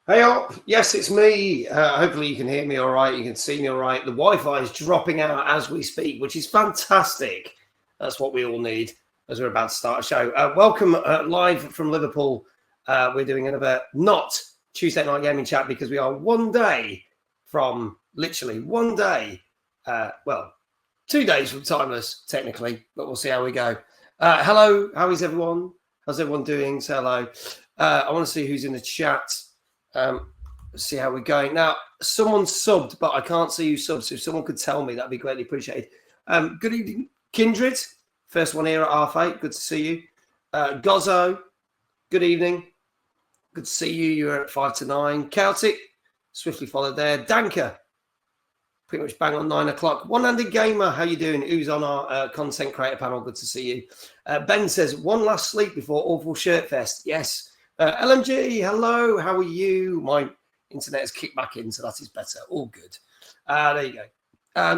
Hey, all. Yes, it's me. Hopefully you can hear me all right. You can see me all right. The Wi-Fi is dropping out as we speak, which is fantastic. That's what we all need as we're about to start a show. Welcome live from Liverpool. We're doing another not Tuesday night gaming chat because we are one day from, literally one day, 2 days from Timeless, technically, but we'll see how we go. Hello, how is everyone? How's everyone doing? Say hello. I want to see who's in the chat. See how we're going. Now, someone subbed, but I can't see who subbed, so if someone could tell me, that'd be greatly appreciated. Good evening, Kindred. First one here at 8:30. Good to see you. Gozzo, good evening. Good to see you. You're at 5 to 9. Celtic, swiftly followed there. Danker, pretty much bang on 9 o'clock. One-handed gamer, how you doing? Who's on our content creator panel? Good to see you. Ben says, one last sleep before Awful Shirt Fest. Yes. LMG, hello. How are you? My internet has kicked back in, so that is better. All good. There you go.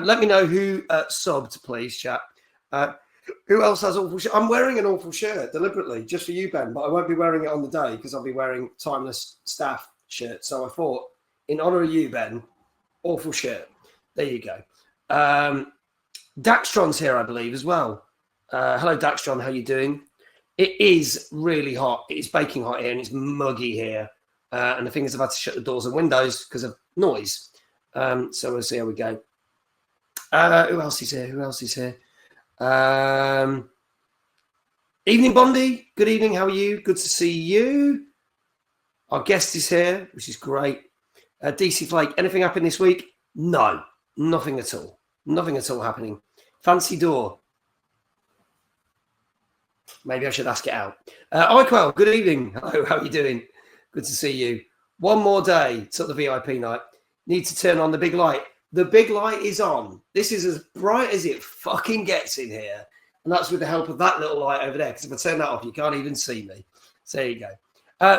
Let me know who subbed, please, chat. Who else has awful shirt? I'm wearing an awful shirt deliberately, just for you, Ben, but I won't be wearing it on the day because I'll be wearing Timeless staff shirt. So I thought, in honor of you, Ben, awful shirt. There you go. Daxtron's here, I believe, as well. Hello, Daxtron. How you doing? It is really hot. It's baking hot here and it's muggy here. And the thing is, I've had to shut the doors and windows because of noise. So we'll see how we go. Who else is here? Who else is here? Evening, Bondi. Good evening. How are you? Good to see you. Our guest is here, which is great. DC Flake, anything happened this week? No, nothing at all. Nothing at all happening. Fancy door. Maybe I should ask it out. Iquel, good evening. Hello, how are you doing? Good to see you. One more day till the VIP night. Need to turn on the big light. The big light is on. This is as bright as it fucking gets in here. And that's with the help of that little light over there. Because if I turn that off, you can't even see me. So there you go.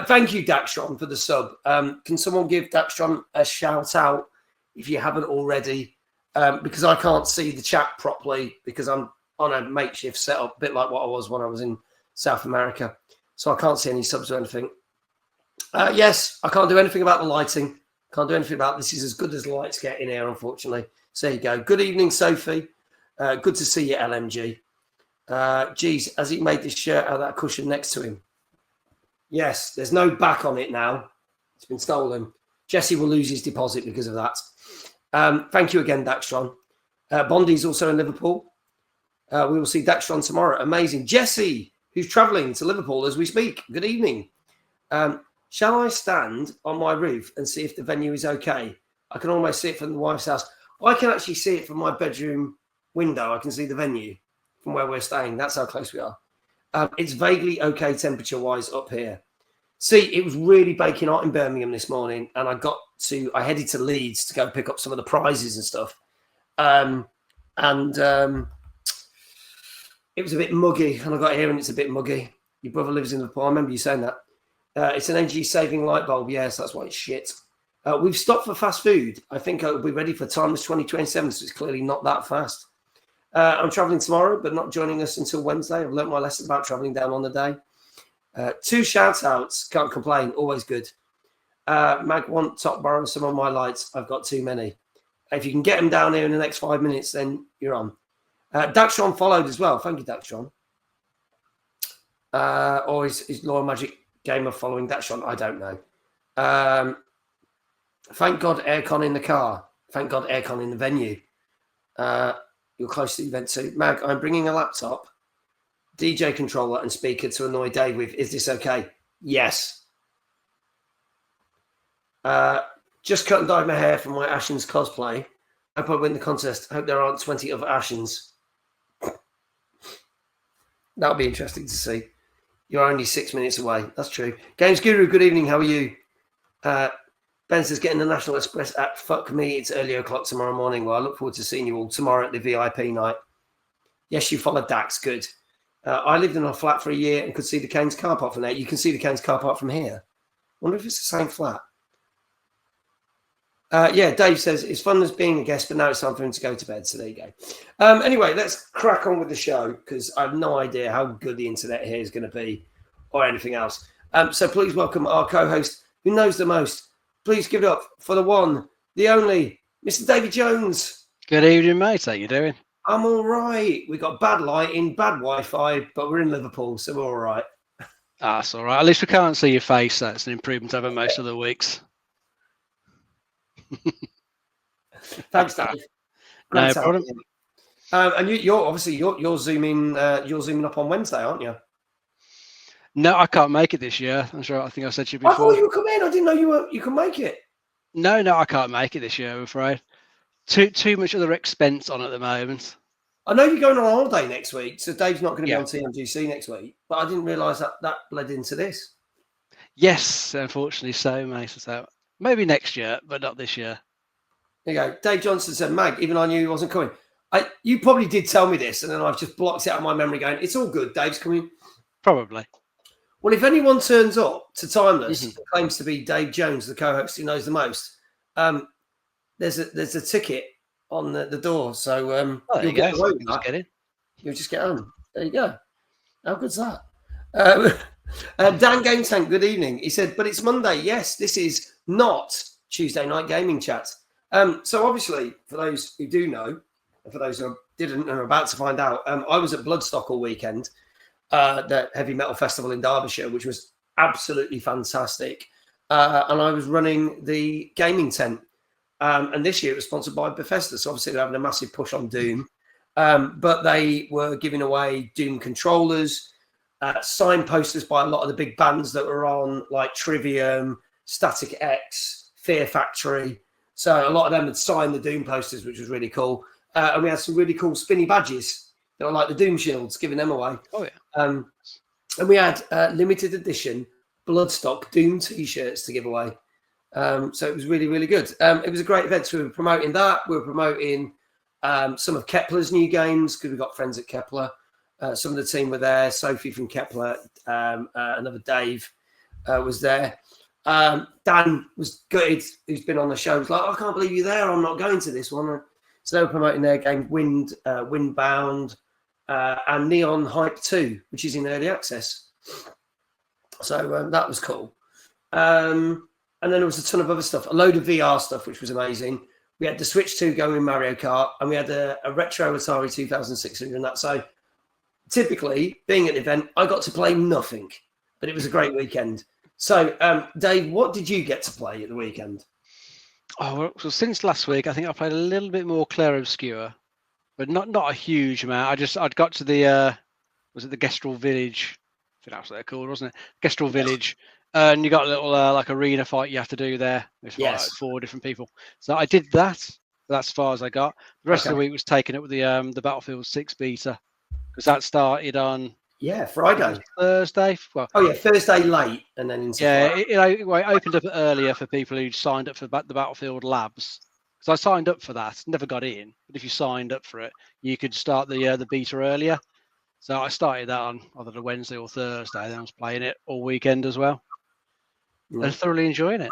Thank you, Daxtron, for the sub. Can someone give Daxtron a shout out if you haven't already? Because I can't see the chat properly because I'm on a makeshift setup, a bit like what I was when I was in South America. So I can't see any subs or anything. Yes, I can't do anything about the lighting. Can't do anything about this. Is as good as the lights get in here, unfortunately. So there you go. Good evening, Sophie. Good to see you, LMG. Geez, has he made this shirt out of that cushion next to him? Yes, there's no back on it now. It's been stolen. Jesse will lose his deposit because of that. Thank you again, Daxtron. Bondi's also in Liverpool. We will see Daxtron tomorrow. Amazing. Jesse, who's travelling to Liverpool as we speak. Good evening. Shall I stand on my roof and see if the venue is okay? I can almost see it from the wife's house. I can actually see it from my bedroom window. I can see the venue from where we're staying. That's how close we are. It's vaguely okay temperature-wise up here. See, it was really baking hot in Birmingham this morning, and I headed to Leeds to go pick up some of the prizes and stuff. It was a bit muggy, and I got here and it's a bit muggy. Your brother lives in Liverpool. I remember you saying that. It's an energy-saving light bulb. Yes, that's why it's shit. We've stopped for fast food. I think I'll be ready for Timeless 2027, so it's clearly not that fast. I'm travelling tomorrow, but not joining us until Wednesday. I've learnt my lesson about travelling down on the day. 2 shout-outs. Can't complain. Always good. Mag want top borrow some of my lights. I've got too many. If you can get them down here in the next 5 minutes, then you're on. Daxtron followed as well. Thank you, Daxtron. Or is Law Magic Gamer following Daxtron? I don't know. Thank God aircon in the car. Thank God aircon in the venue. You're close to the event too. Mag, I'm bringing a laptop, DJ controller and speaker to annoy Dave with. Is this okay? Yes. Just cut and dyed my hair for my Ashens cosplay. Hope I win the contest. Hope there aren't 20 other Ashens. That'll be interesting to see. You're only 6 minutes away. That's true. Games Guru, good evening. How are you? Ben says, getting the National Express app. Fuck me. It's early o'clock tomorrow morning. Well, I look forward to seeing you all tomorrow at the VIP night. Yes, you followed Dax. Good. I lived in a flat for a year and could see the Cairns car park from there. You can see the Cairns car park from here. Wonder if it's the same flat. Yeah, Dave says, it's fun as being a guest, but now it's time for him to go to bed. So there you go. Anyway, let's crack on with the show because I have no idea how good the internet here is going to be or anything else. So please welcome our co-host who knows the most please give it up for the one, the only, Mr. David Jones. Good evening, mate. How you doing? I'm all right. We got bad lighting, bad Wi-Fi, but we're in Liverpool, so we're all right. That's all right. At least we can't see your face. That's an improvement over most of the weeks. Thanks, Dave. No problem. And you're obviously you're zooming up on Wednesday, aren't you? No, I can't make it this year. I'm sure. I think I said to you I before. thought you would come in. I didn't know you can make it. No, I can't make it this year. I'm afraid. Too much other expense on at the moment. I know you're going on holiday next week, so Dave's not going to be on TMGC next week. But I didn't realise that led into this. Yes, unfortunately so, mate. So maybe next year, but not this year. There you go. Dave Johnson said, Mag, even I knew he wasn't coming. You probably did tell me this, and then I've just blocked it out of my memory going, it's all good, Dave's coming. Probably. Well, if anyone turns up to Timeless and claims to be Dave Jones, the co-host who knows the most, there's a ticket on the door. So you'll get home. You'll just get home. There you go. How good's that? Dan Game Tank, good evening. He said, but it's Monday. Yes, this is not Tuesday night gaming chat. So obviously, for those who do know, and for those who didn't and are about to find out, I was at Bloodstock all weekend, the heavy metal festival in Derbyshire, which was absolutely fantastic. And I was running the gaming tent. And this year it was sponsored by Bethesda. So obviously they're having a massive push on Doom. But they were giving away Doom controllers, signed posters by a lot of the big bands that were on, like Trivium, Static X, Fear Factory. So a lot of them had signed the Doom posters, which was really cool. And we had some really cool spinny badges that were like the Doom shields, giving them away. Oh, yeah. And we had limited edition Bloodstock Doom T-shirts to give away. So it was really, really good. It was a great event. So we were promoting that. We were promoting some of Kepler's new games because we got friends at Kepler. Some of the team were there. Sophie from Kepler, another Dave was there. Dan was gutted, who's been on the show. He was like, I can't believe you're there. I'm not going to this one. So they were promoting their game Windbound and Neon Hype 2, which is in early access. So that was cool. And then there was a ton of other stuff, a load of VR stuff, which was amazing. We had the Switch 2 going in Mario Kart, and we had a retro Atari 2600 and that. So typically, being at an event, I got to play nothing, but it was a great weekend. So, Dave, what did you get to play at the weekend? Oh, well, so since last week, I think I played a little bit more Clair Obscur, but not a huge amount. I'd got to the was it the Gestrel Village? I think that's what they're called, wasn't it? Gestrel Village, and you got a little like arena fight you have to do there. With like 4 different people. So I did that. That's as far as I got. The rest of the week was taken up with the Battlefield 6 beta because that started on Friday, Thursday. Well, Thursday late, and then into it opened up earlier for people who signed up for the Battlefield Labs. Because I signed up for that, never got in. But if you signed up for it, you could start the beta earlier. So I started that on either the Wednesday or Thursday. Then I was playing it all weekend as well. I'm thoroughly enjoying it.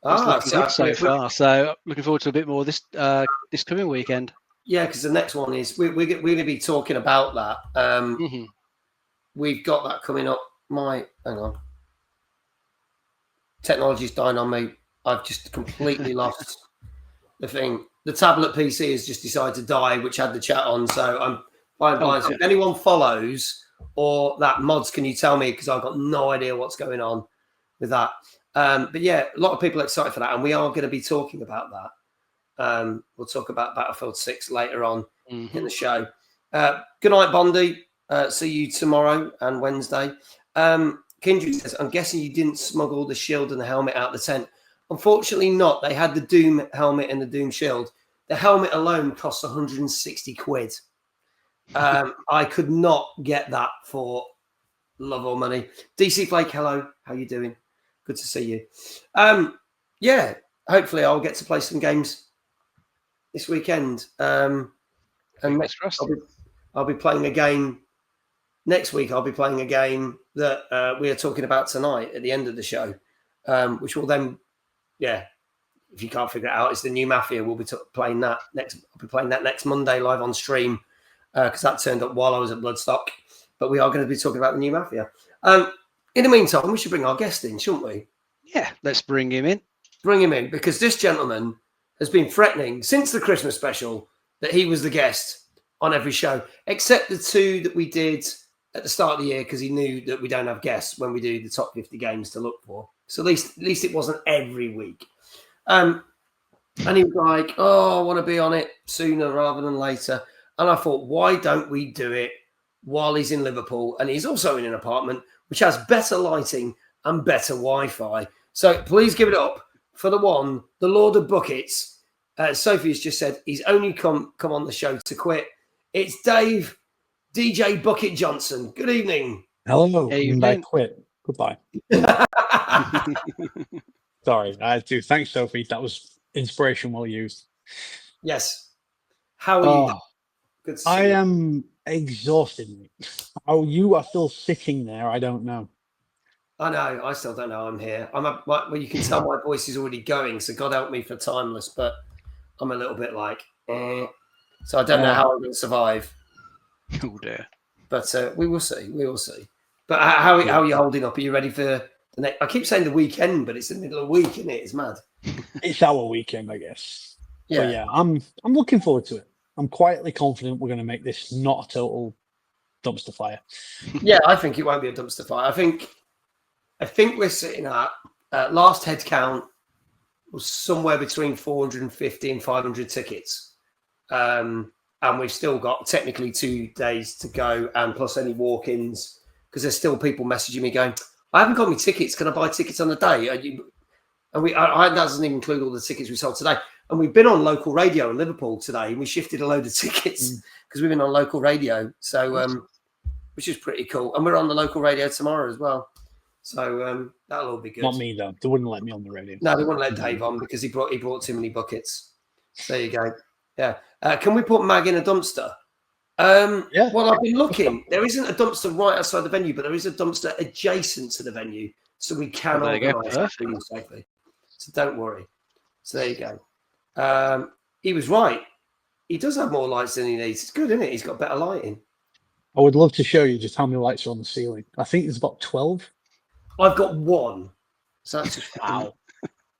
So far. So looking forward to a bit more this coming weekend. Yeah, because the next one is we're going to be talking about that. We've got that coming up. Hang on. Technology's dying on me. I've just completely lost the thing. The tablet PC has just decided to die, which had the chat on. So I'm blind. So if anyone follows or that mods, can you tell me? Because I've got no idea what's going on with that. But yeah, a lot of people are excited for that. And we are going to be talking about that. We'll talk about Battlefield 6 later on in the show. Good night, Bondi. See you tomorrow and Wednesday. Kindred says, I'm guessing you didn't smuggle the shield and the helmet out the tent. Unfortunately not. They had the Doom helmet and the Doom shield. The helmet alone costs 160 quid. I could not get that for love or money. DC Flake, hello. How you doing? Good to see you. Yeah, hopefully I'll get to play some games this weekend. And I'll be playing a game next week. I'll be playing a game that we are talking about tonight at the end of the show, which will then, if you can't figure it out, it's the new Mafia. We'll be playing that next. I'll be playing that next Monday live on stream because that turned up while I was at Bloodstock. But we are going to be talking about the new Mafia. In the meantime, we should bring our guest in, shouldn't we? Yeah, let's bring him in. Bring him in, because this gentleman has been threatening since the Christmas special that he was the guest on every show, except the 2 that we did at the start of the year, because he knew that we don't have guests when we do the top 50 games to look for. So at least it wasn't every week. And he was like, oh, I want to be on it sooner rather than later. And I thought, why don't we do it while he's in Liverpool? And he's also in an apartment which has better lighting and better Wi-Fi. So please give it up for the Lord of Buckets. Sophie's just said he's only come on the show to quit. It's Dave, DJ Bucket Johnson. Good evening. Hello. Hey, I quit. Goodbye. Sorry, I had to. Thanks, Sophie. That was inspiration well used. Yes. How are you? Good to see I you. am exhausted. Oh, you are still sitting there. I don't know. I know. I still don't know. I'm here. Well, you can tell my voice is already going. So God help me for Timeless, but I'm a little bit like, So I don't know how I'm going to survive. Oh dear. But we will see. We will see. But how are you holding up? Are you ready for the next? I keep saying the weekend, but it's the middle of the week, isn't it? It's mad. It's our weekend, I guess. Yeah. So, yeah, I'm looking forward to it. I'm quietly confident we're going to make this not a total dumpster fire. Yeah, I think it won't be a dumpster fire. I think we're sitting at last head count was somewhere between 450 and 500 tickets. And we've still got technically 2 days to go, and plus any walk-ins, because there's still people messaging me going, I haven't got my tickets. Can I buy tickets on the day? That doesn't even include all the tickets we sold today. And we've been on local radio in Liverpool today, and we shifted a load of tickets because we've been on local radio. So, which is pretty cool. And we're on the local radio tomorrow as well. So that'll all be good. Not me, though. They wouldn't let me on the radio. No, they wouldn't let Dave on because he brought too many buckets. There you go. Yeah. Can we put Mag in a dumpster? Yeah. Well, I've been looking. There isn't a dumpster right outside the venue, but there is a dumpster adjacent to the venue, so we can organise it for you safely. So don't worry. So there you go. He was right. He does have more lights than he needs. It's good, isn't it? He's got better lighting. I would love to show you just how many lights are on the ceiling. I think there's about 12. I've got 1. So that's just Wow.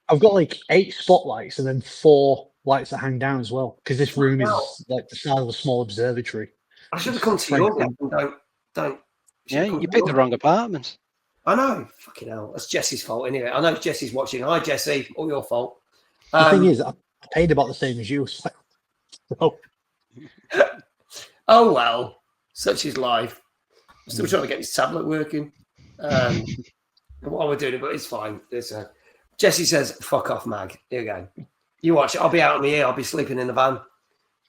I've got like 8 spotlights and then 4 lights that hang down as well, because this room is like the size of a small observatory. I should have come to your house and don't. Yeah, you picked the wrong apartment. I know. Fucking hell. That's Jesse's fault anyway. I know Jesse's watching. Hi, Jesse. All your fault. The thing is, I paid about the same as you. So. Oh, well. Such is life. I'm still trying to get this tablet working. While we're doing it, but it's fine. Jesse says, fuck off, Mag. Here you go. You watch it. I'll be out on the air. I'll be sleeping in the van.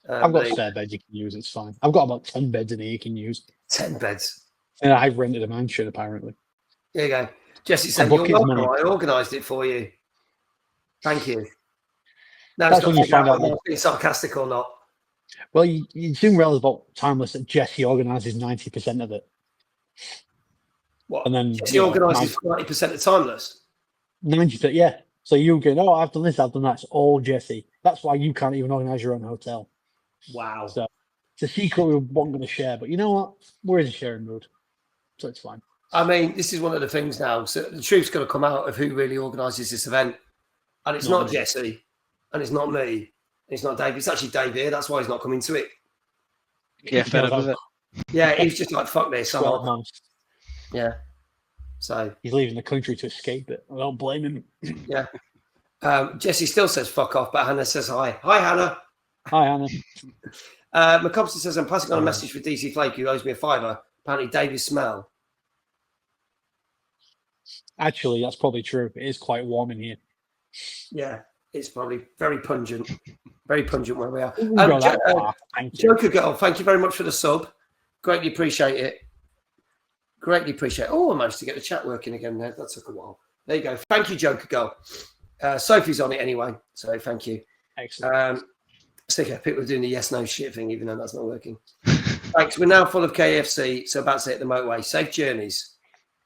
I've got a spare bed you can use. It's fine. I've got about 10 beds in here you can use. 10 beds. And I've rented a mansion, apparently. Here you go. Jesse said, you're welcome. I organised it for you. Thank you. Now That's when you find out whether it's sarcastic or not. Well, you soon realize about Timeless that Jesse organises 90% of it. What? And then Jesse organises 90% of Timeless? 90%, yeah. So you go, oh, I've done this, I've done that. It's all Jesse. That's why you can't even organise your own hotel. Wow. So it's a secret we weren't going to share. But you know what? We're in a sharing mood. So it's fine. I mean, this is one of the things now. So the truth's going to come out of who really organises this event. And it's not Jesse. And it's not me. And it's not Dave. It's actually Dave here. That's why he's not coming to it. Yeah, fed up with it. Yeah, he's just like, fuck this. 12 months. Yeah. So he's leaving the country to escape it. I don't blame him. Yeah. Jesse still says fuck off, but Hannah says hi. Hi, Hannah. Hi, Hannah. McCobson says, I'm passing on a message for DC Flake, who owes me a £5. Apparently, David Smell. Actually, that's probably true. It is quite warm in here. Yeah, it's probably very pungent. Very pungent where we are. Thank you. Joker Girl, thank you very much for the sub. Greatly appreciate it. Greatly appreciate it. Oh, I managed to get the chat working again there. That took a while. There you go. Thank you, Joker Girl. Sophie's on it anyway, so thank you. Excellent. Sick of people doing the yes/no shit thing, even though that's not working. Thanks. We're now full of KFC, so about to hit the motorway. Safe journeys.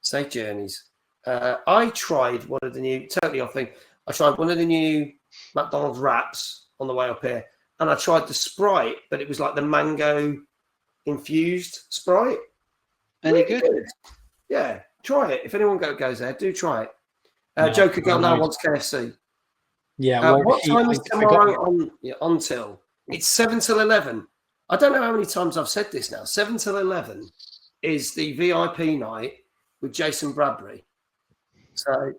Safe journeys. I tried one of the new, totally off thing. I tried one of the new McDonald's wraps on the way up here, and I tried the Sprite, but it was like the mango infused Sprite. Any really good? Yeah, try it. If anyone goes there, do try it. Joker Girl now wants KFC. Yeah. Well, what time is I got tomorrow on? Yeah, until it's 7 till 11. I don't know how many times I've said this now. 7 till 11 is the VIP night with Jason Bradbury. So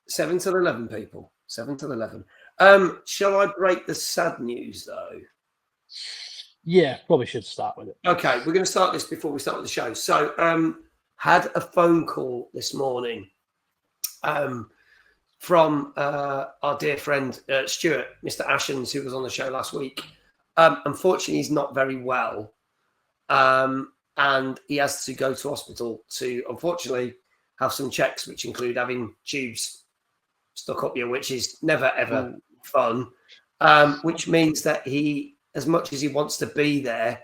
7 till 11, people. 7 till 11. Shall I break the sad news though? Yeah, probably should start with it. Okay, we're going to start this before we start with the show. So, had a phone call this morning from our dear friend Stuart, Mr. Ashens, who was on the show last week. Unfortunately, he's not very well, and he has to go to hospital to, unfortunately, have some checks, which include having tubes stuck up you, which is never ever fun. Which means that he, as much as he wants to be there,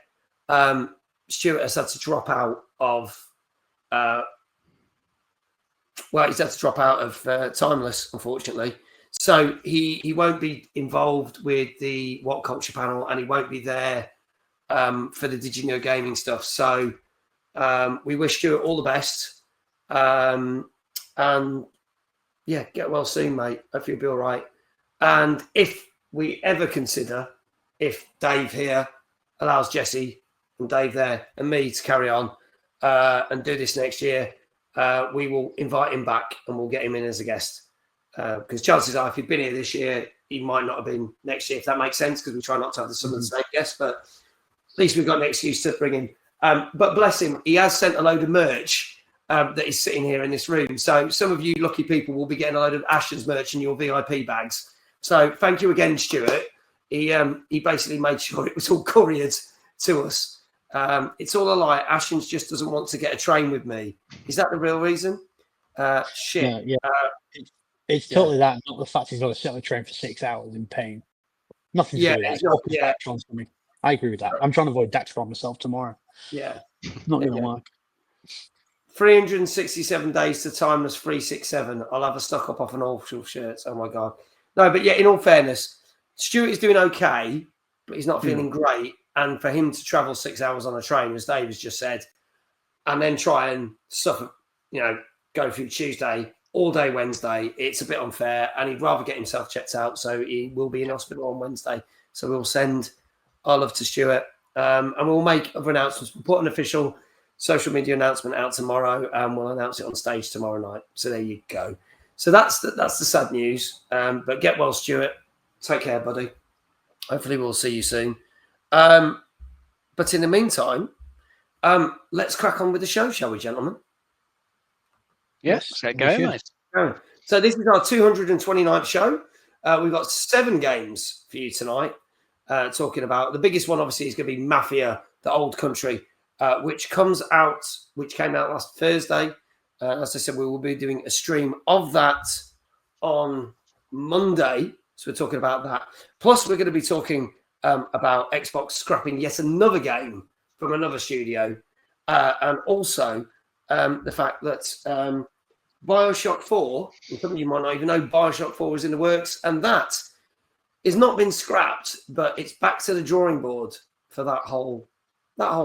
Stuart has had to drop out of. He's had to drop out of Timeless, unfortunately. So he won't be involved with the What Culture panel, and he won't be there for the Did You Know Gaming stuff. So we wish Stuart all the best. And yeah, get well soon, mate. Hopefully you'll be all right. And if we ever consider, if Dave here allows Jesse and Dave there and me to carry on and do this next year, we will invite him back and we'll get him in as a guest. Because chances are, if he'd been here this year, he might not have been next year, if that makes sense, because we try not to have some of the same guests, but at least we've got an excuse to bring him. But bless him, he has sent a load of merch that is sitting here in this room. So some of you lucky people will be getting a load of Ashton's merch in your VIP bags. So thank you again, Stuart. He basically made sure it was all couriered to us. It's all a lie. Ashton's just doesn't want to get a train with me. Is that the real reason? Shit. Yeah. It's totally that, not the fact he's got to sit on the train for 6 hours in pain. Nothing to do with that. Not, I agree with that. I'm trying to avoid Dextron myself tomorrow. Yeah. Not going to work. 367 days to Timeless 367. I'll have a stock up off an awful shirt. Oh my God. No, but yeah, in all fairness, Stuart is doing okay, but he's not feeling great. And for him to travel 6 hours on a train, as Dave has just said, and then try and suffer, go through Tuesday, all day Wednesday, it's a bit unfair. And he'd rather get himself checked out. So he will be in hospital on Wednesday. So we'll send our love to Stuart. And we'll make other announcements. We'll put an official social media announcement out tomorrow, and we'll announce it on stage tomorrow night. So there you go. So that's the sad news. But get well, Stuart. Take care, buddy. Hopefully we'll see you soon. But in the meantime, let's crack on with the show, shall we, gentlemen? Yes, get going, mate. So this is our 229th show. We've got 7 games for you tonight. Talking about the biggest one, obviously, is going to be Mafia: The Old Country, which came out last Thursday. As I said, we will be doing a stream of that on Monday. So we're talking about that. Plus, we're going to be talking about Xbox scrapping yet another game from another studio, and also the fact that Bioshock 4, and some of you might not even know Bioshock 4 is in the works, and that has not been scrapped, but it's back to the drawing board for that whole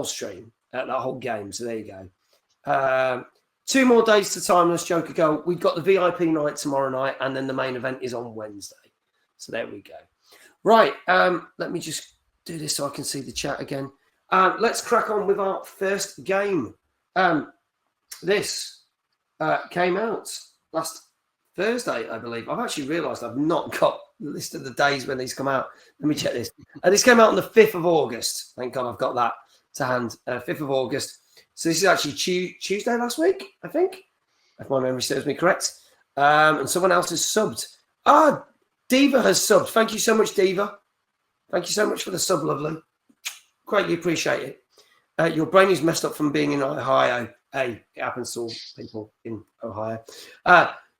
stream, that whole game. So there you go. 2 more days to Timeless, Joker Girl. We've got the VIP night tomorrow night, and then the main event is on Wednesday. So there we go. Right, let me just do this so I can see the chat again. Let's crack on with our first game. This came out last Thursday, I believe. I've actually realised I've not got the list of the days when these come out. Let me check this. This came out on the 5th of August. Thank God I've got that to hand. 5th of August. So this is actually Tuesday last week, I think, if my memory serves me correct. And someone else has subbed. Diva has subbed. Thank you so much, Diva. Thank you so much for the sub, lovely. Greatly appreciate it. Your brain is messed up from being in Ohio. Hey, it happens to all people in Ohio.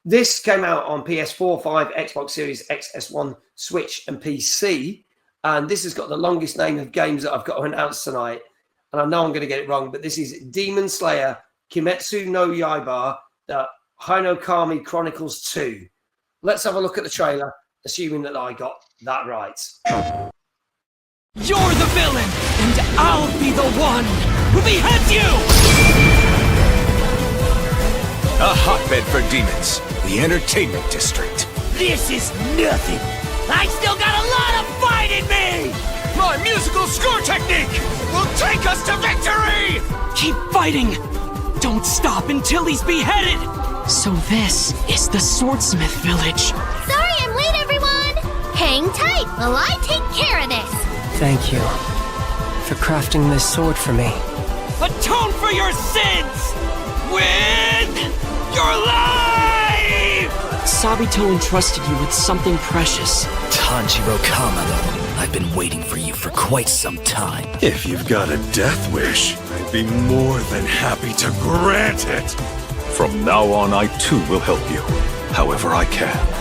This came out on PS4, 5, Xbox Series X, S1, Switch, and PC. And this has got the longest name of games that I've got to announce tonight. And I know I'm going to get it wrong, but this is Demon Slayer, Kimestu no Yaiba, the Hinokami Chronicles 2. Let's have a look at the trailer, assuming that I got that right. You're the villain, and I'll be the one who beheads you! A hotbed for demons, the entertainment district. This is nothing. I still got a lot of fight in me! My musical score technique will take us to victory! Keep fighting! Don't stop until he's beheaded! So this is the Swordsmith Village. Sorry I'm late, everyone! Hang tight while I take care of this! Thank you for crafting this sword for me. Atone for your sins! With your life! Sabito entrusted you with something precious. Tanjiro Kamado, I've been waiting for you for quite some time. If you've got a death wish, I'd be more than happy to grant it. From now on, I too will help you, however I can.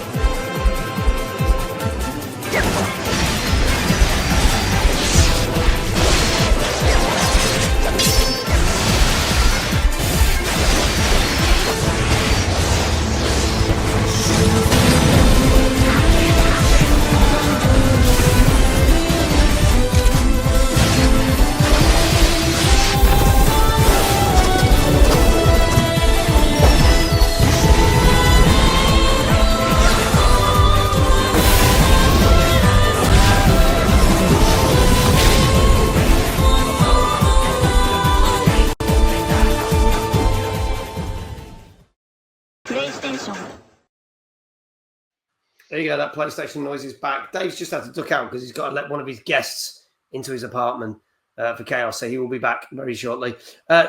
There you go, that PlayStation noise is back. Dave's just had to duck out because he's got to let one of his guests into his apartment for chaos, so he will be back very shortly.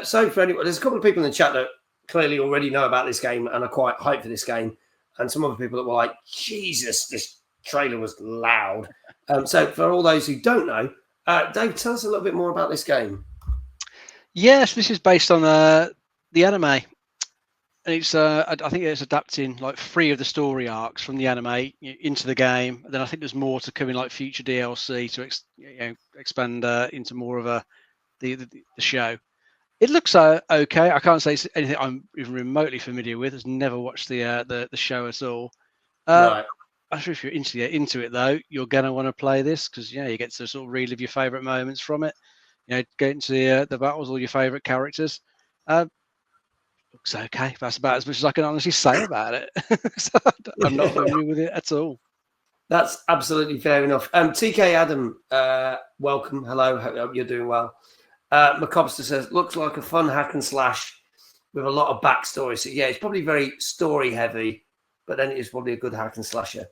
So for anyone, there's a couple of people in the chat that clearly already know about this game and are quite hyped for this game, and some other people that were like, Jesus, this trailer was loud. So for all those who don't know, Dave, tell us a little bit more about this game. Yes, this is based on the anime. And it's I think it's adapting like 3 of the story arcs from the anime into the game. And then I think there's more to come in, like future DLC to expand into more of the show. It looks okay. I can't say it's anything I'm even remotely familiar with. I've never watched the show at all. Right. I'm sure if you're into it though, you're gonna want to play this because you get to sort of relive your favourite moments from it. Get into the battles, all your favourite characters. Looks okay. That's about as much as I can honestly say about it. So I'm not familiar with it at all. That's absolutely fair enough. TK Adam, welcome. Hello. Hope you're doing well. Macobster says, looks like a fun hack and slash with a lot of backstory. So yeah, it's probably very story heavy, but then it is probably a good hack and slasher.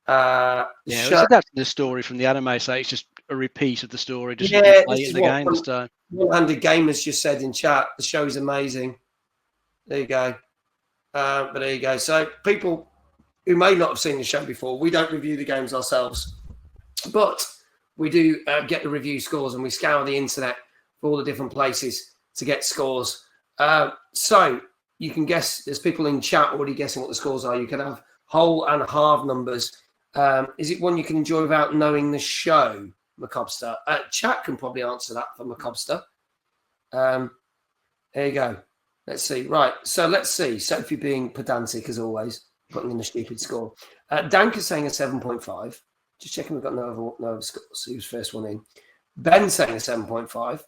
It's adapting the story from the anime, so it's just a repeat of the story. Just play it in the game this time. 100 Gamers just said in chat, the show is amazing. There you go. But there you go. So people who may not have seen the show before, we don't review the games ourselves, but we do get the review scores and we scour the internet for all the different places to get scores. So you can guess, there's people in chat already guessing what the scores are. You can have whole and half numbers. Is it one you can enjoy without knowing the show, Macobster? Chat can probably answer that for Macobster. There you go. Let's see. Right. So let's see. Sophie being pedantic as always, putting in a stupid score. Danka's saying a 7.5. Just checking we've got no other scores. He was first one in. Ben saying a 7.5.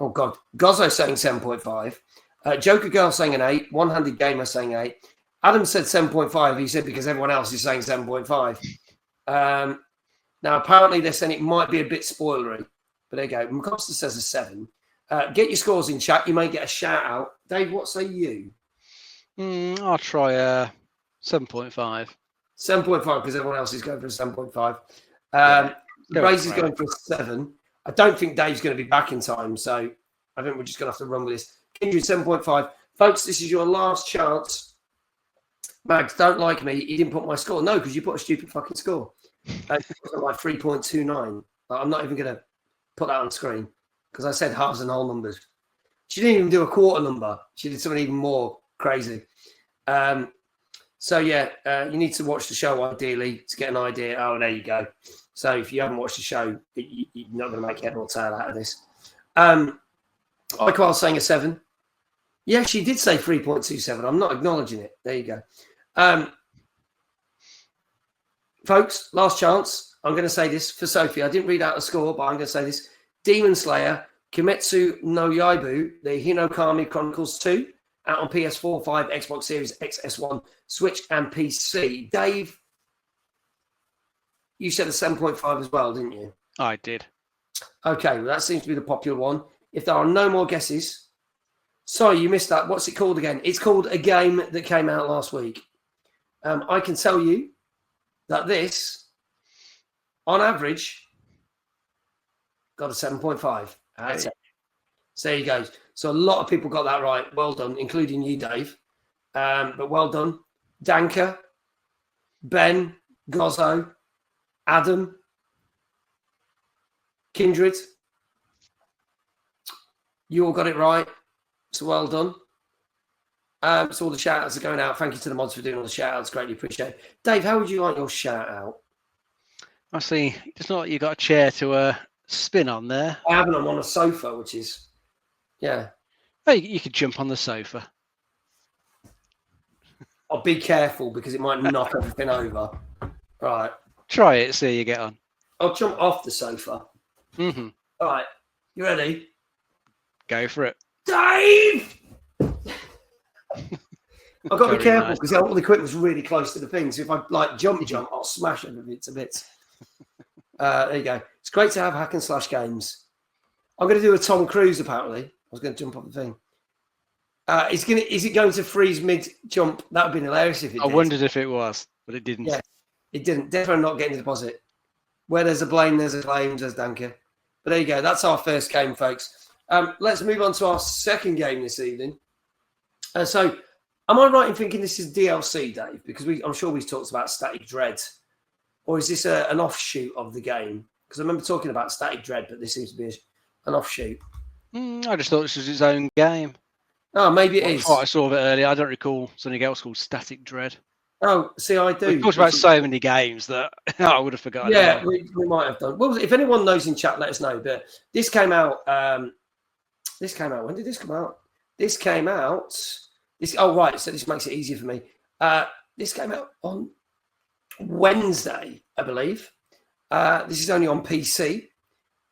Oh, God. Gozzo saying 7.5. Joker Girl saying an 8. 100 Gamer saying 8. Adam said 7.5. He said because everyone else is saying 7.5. Now, apparently they're saying it might be a bit spoilery. But there you go. Macobster says a 7. Get your scores in chat. You may get a shout out. Dave, what say you? I'll try 7.5. 7.5 because everyone else is going for a 7.5. Ray's is going for a 7. I don't think Dave's going to be back in time, so I think we're just going to have to run with this. Kindred 7.5. Folks, this is your last chance. Mags, don't like me. He didn't put my score. No, because you put a stupid fucking score. Like 3.29. I'm not even going to put that on screen. Because I said halves and whole numbers. She didn't even do a quarter number. She did something even more crazy. So, yeah, you need to watch the show, ideally, to get an idea. Oh, there you go. So if you haven't watched the show, you're not going to make head or tail out of this. Iqual saying a 7. Yeah, she did say 3.27. I'm not acknowledging it. There you go. Folks, last chance. I'm going to say this for Sophie. I didn't read out the score, but I'm going to say this. Demon Slayer, Kimestu no Yaiba, the Hinokami Chronicles 2, out on PS4, 5, Xbox Series X, S1, Switch, and PC. Dave, you said a 7.5 as well, didn't you? I did. Okay, well, that seems to be the popular one. If there are no more guesses, sorry, you missed that. What's it called again? It's called a game that came out last week. I can tell you that this, on average, got a 7.5 out of 10. So there you go. So a lot of people got that right. Well done, including you, Dave. But well done. Danka, Ben, Gozzo, Adam, Kindred. You all got it right. So well done. So all the shout outs are going out. Thank you to the mods for doing all the shout outs. Greatly appreciate it. Dave, how would you like your shout out? I see. It's not like you got a chair to spin on there. I haven't. I'm on a sofa, which is, yeah. Oh, you could jump on the sofa. I'll be careful because it might knock everything over. Right. Try it, see how you get on. I'll jump off the sofa. Mm-hmm. All right. You ready? Go for it. Dave! I've got to be careful Nice. because all the equipment's really close to the thing. So if I like jump, I'll smash everything to bits. There you go. It's great to have hack and slash games. I'm going to do a Tom Cruise, apparently. I was going to jump off the thing. Is it going to freeze mid jump? That would be hilarious if it did. I wondered if it was, but it didn't. Yeah, it didn't. Definitely not getting a deposit. Where there's a blame, there's a claim, says Danka. But there you go. That's our first game, folks. Let's move on to our second game this evening. So, am I right in thinking this is DLC, Dave? Because I'm sure we've talked about Static Dread. Or is this an offshoot of the game? Because I remember talking about Static Dread, but this seems to be an offshoot. I just thought this was its own game. Oh, maybe it is. I saw of it earlier. I don't recall something else called Static Dread. Oh, see, I do. We've talked about so many games that I would have forgotten. Yeah, we might have done. Well, if anyone knows in chat, let us know. But this came out. When did this come out? This came out. Oh, right. So this makes it easier for me. This came out on Wednesday, I believe. This is only on PC,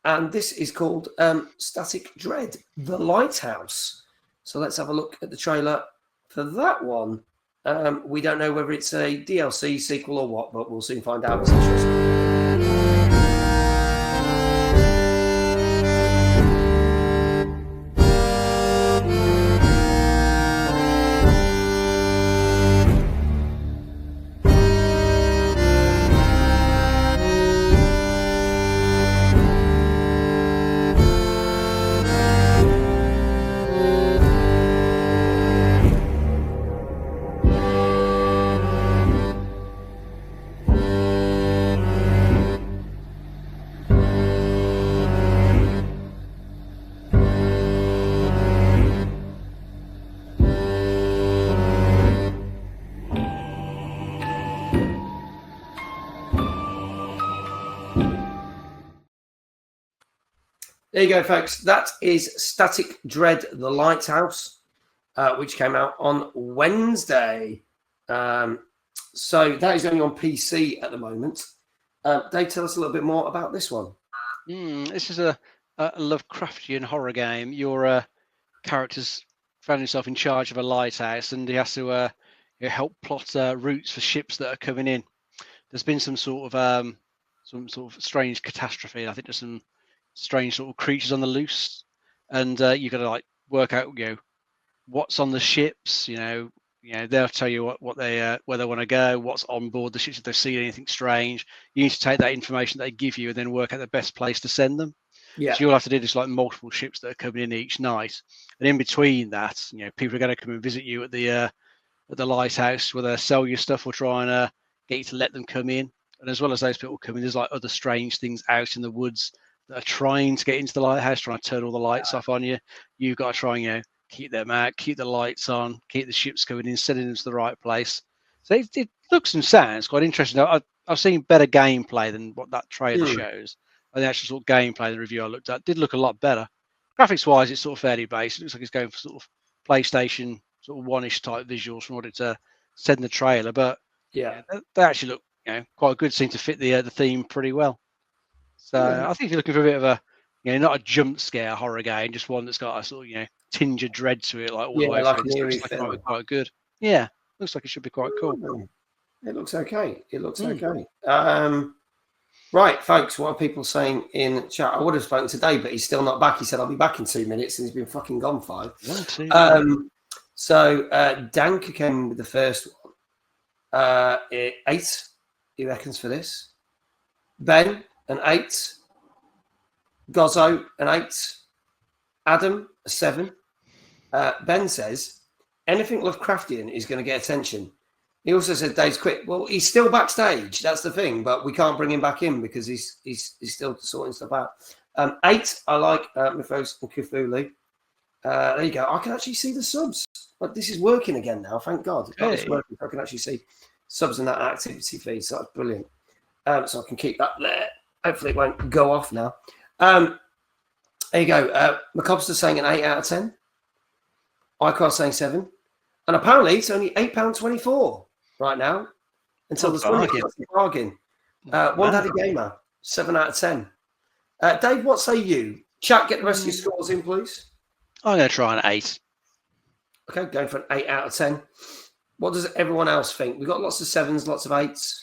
and this is called Static Dread: The Lighthouse. So let's have a look at the trailer for that one. We don't know whether it's a DLC sequel or what, but we'll soon find out. There you go, folks. That is Static Dread: The Lighthouse, which came out on Wednesday. So that is only on PC at the moment. Dave, tell us a little bit more about this one. This is a Lovecraftian horror game. Your character's found himself in charge of a lighthouse, and he has to help plot routes for ships that are coming in. There's been some sort of strange catastrophe. I think there's some strange sort of creatures on the loose, and you got to like work out what's on the ships. They'll tell you what they where they want to go, what's on board the ships, if they see anything strange. You need to take that information they give you and then work out the best place to send them. Yeah. So you'll have to do this like multiple ships that are coming in each night, and in between that, people are going to come and visit you at the lighthouse, where they sell you stuff or try and get you to let them come in. And as well as those people coming, there's like other strange things out in the woods that are trying to get into the lighthouse, trying to turn all the lights off on you. You've got to try and keep them out, keep the lights on, keep the ships coming in, sending them to the right place. So it looks and sounds quite interesting. I've seen better gameplay than what that trailer shows. And the actual sort of gameplay, the review I looked at, did look a lot better. Graphics-wise, it's sort of fairly basic. It looks like it's going for sort of PlayStation sort of one-ish type visuals from what it said in the trailer. But yeah, they actually look quite good. Seem to fit the theme pretty well. So I think if you're looking for a bit of a not a jump scare horror game, just one that's got a sort of tinge of dread to it, like all the way through. It looks like it might be quite good. Yeah, looks like it should be quite cool. It looks okay. Right, folks, what are people saying in chat? I would have spoken today, but he's still not back. He said, I'll be back in 2 minutes, and he's been fucking gone 5. 1, 2. So Danka came with the first one. 8, he reckons, for this. Ben, an 8. Gozzo, an 8. Adam, a 7. Ben says, anything Lovecraftian is going to get attention. He also said Dave's quit. Well, he's still backstage. That's the thing, but we can't bring him back in because he's still sorting stuff out. 8, I like Mythos and Cthulhu. There you go. I can actually see the subs. But this is working again now. Thank God. Hey. It's working. I can actually see subs in that activity feed. So that's brilliant. So I can keep that there. Hopefully it won't go off now. There you go. McCobster's saying an 8 out of 10. Icar's saying 7. And apparently it's only £8.24 right now until the bargain. One Daddy Gamer, 7 out of 10. Dave, what say you? Chat, get the rest of your scores in, please. I'm going to try an 8. Okay, going for an 8 out of 10. What does everyone else think? We've got lots of 7s, lots of 8s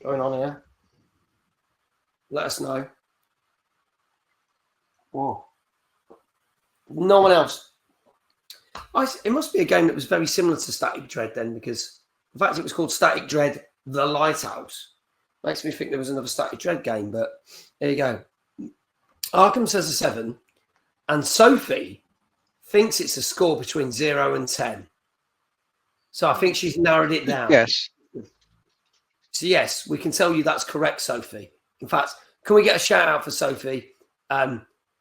going on here. Let us know. Whoa. No one else. It must be a game that was very similar to Static Dread then, because the fact it was called Static Dread The Lighthouse makes me think there was another Static Dread game, but there you go. Arkham says a 7, and Sophie thinks it's a score between 0 and 10. So I think she's narrowed it down. Yes. So yes, we can tell you that's correct, Sophie. In fact, can we get a shout out for Sophie?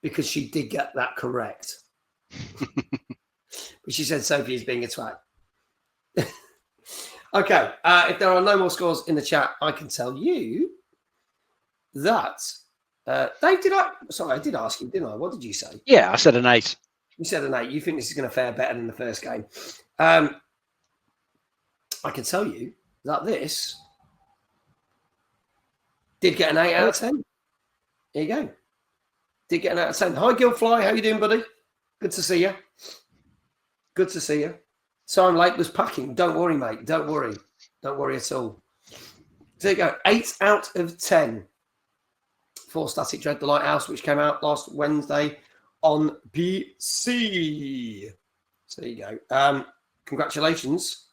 Because she did get that correct. But she said Sophie is being a twat. Okay, if there are no more scores in the chat, I can tell you that Dave, I did ask you, didn't I? What did you say? Yeah, I said an 8. You said an 8. You think this is going to fare better than the first game. I can tell you that this did get an 8 out of 10. There you go. Did get an 8 out of 10. Hi, Gilfly. How you doing, buddy? Good to see you. Good to see you. So I'm late was packing. Don't worry, mate. Don't worry. Don't worry at all. There you go. 8 out of 10 for Static Dread The Lighthouse, which came out last Wednesday on PC. So there you go. Congratulations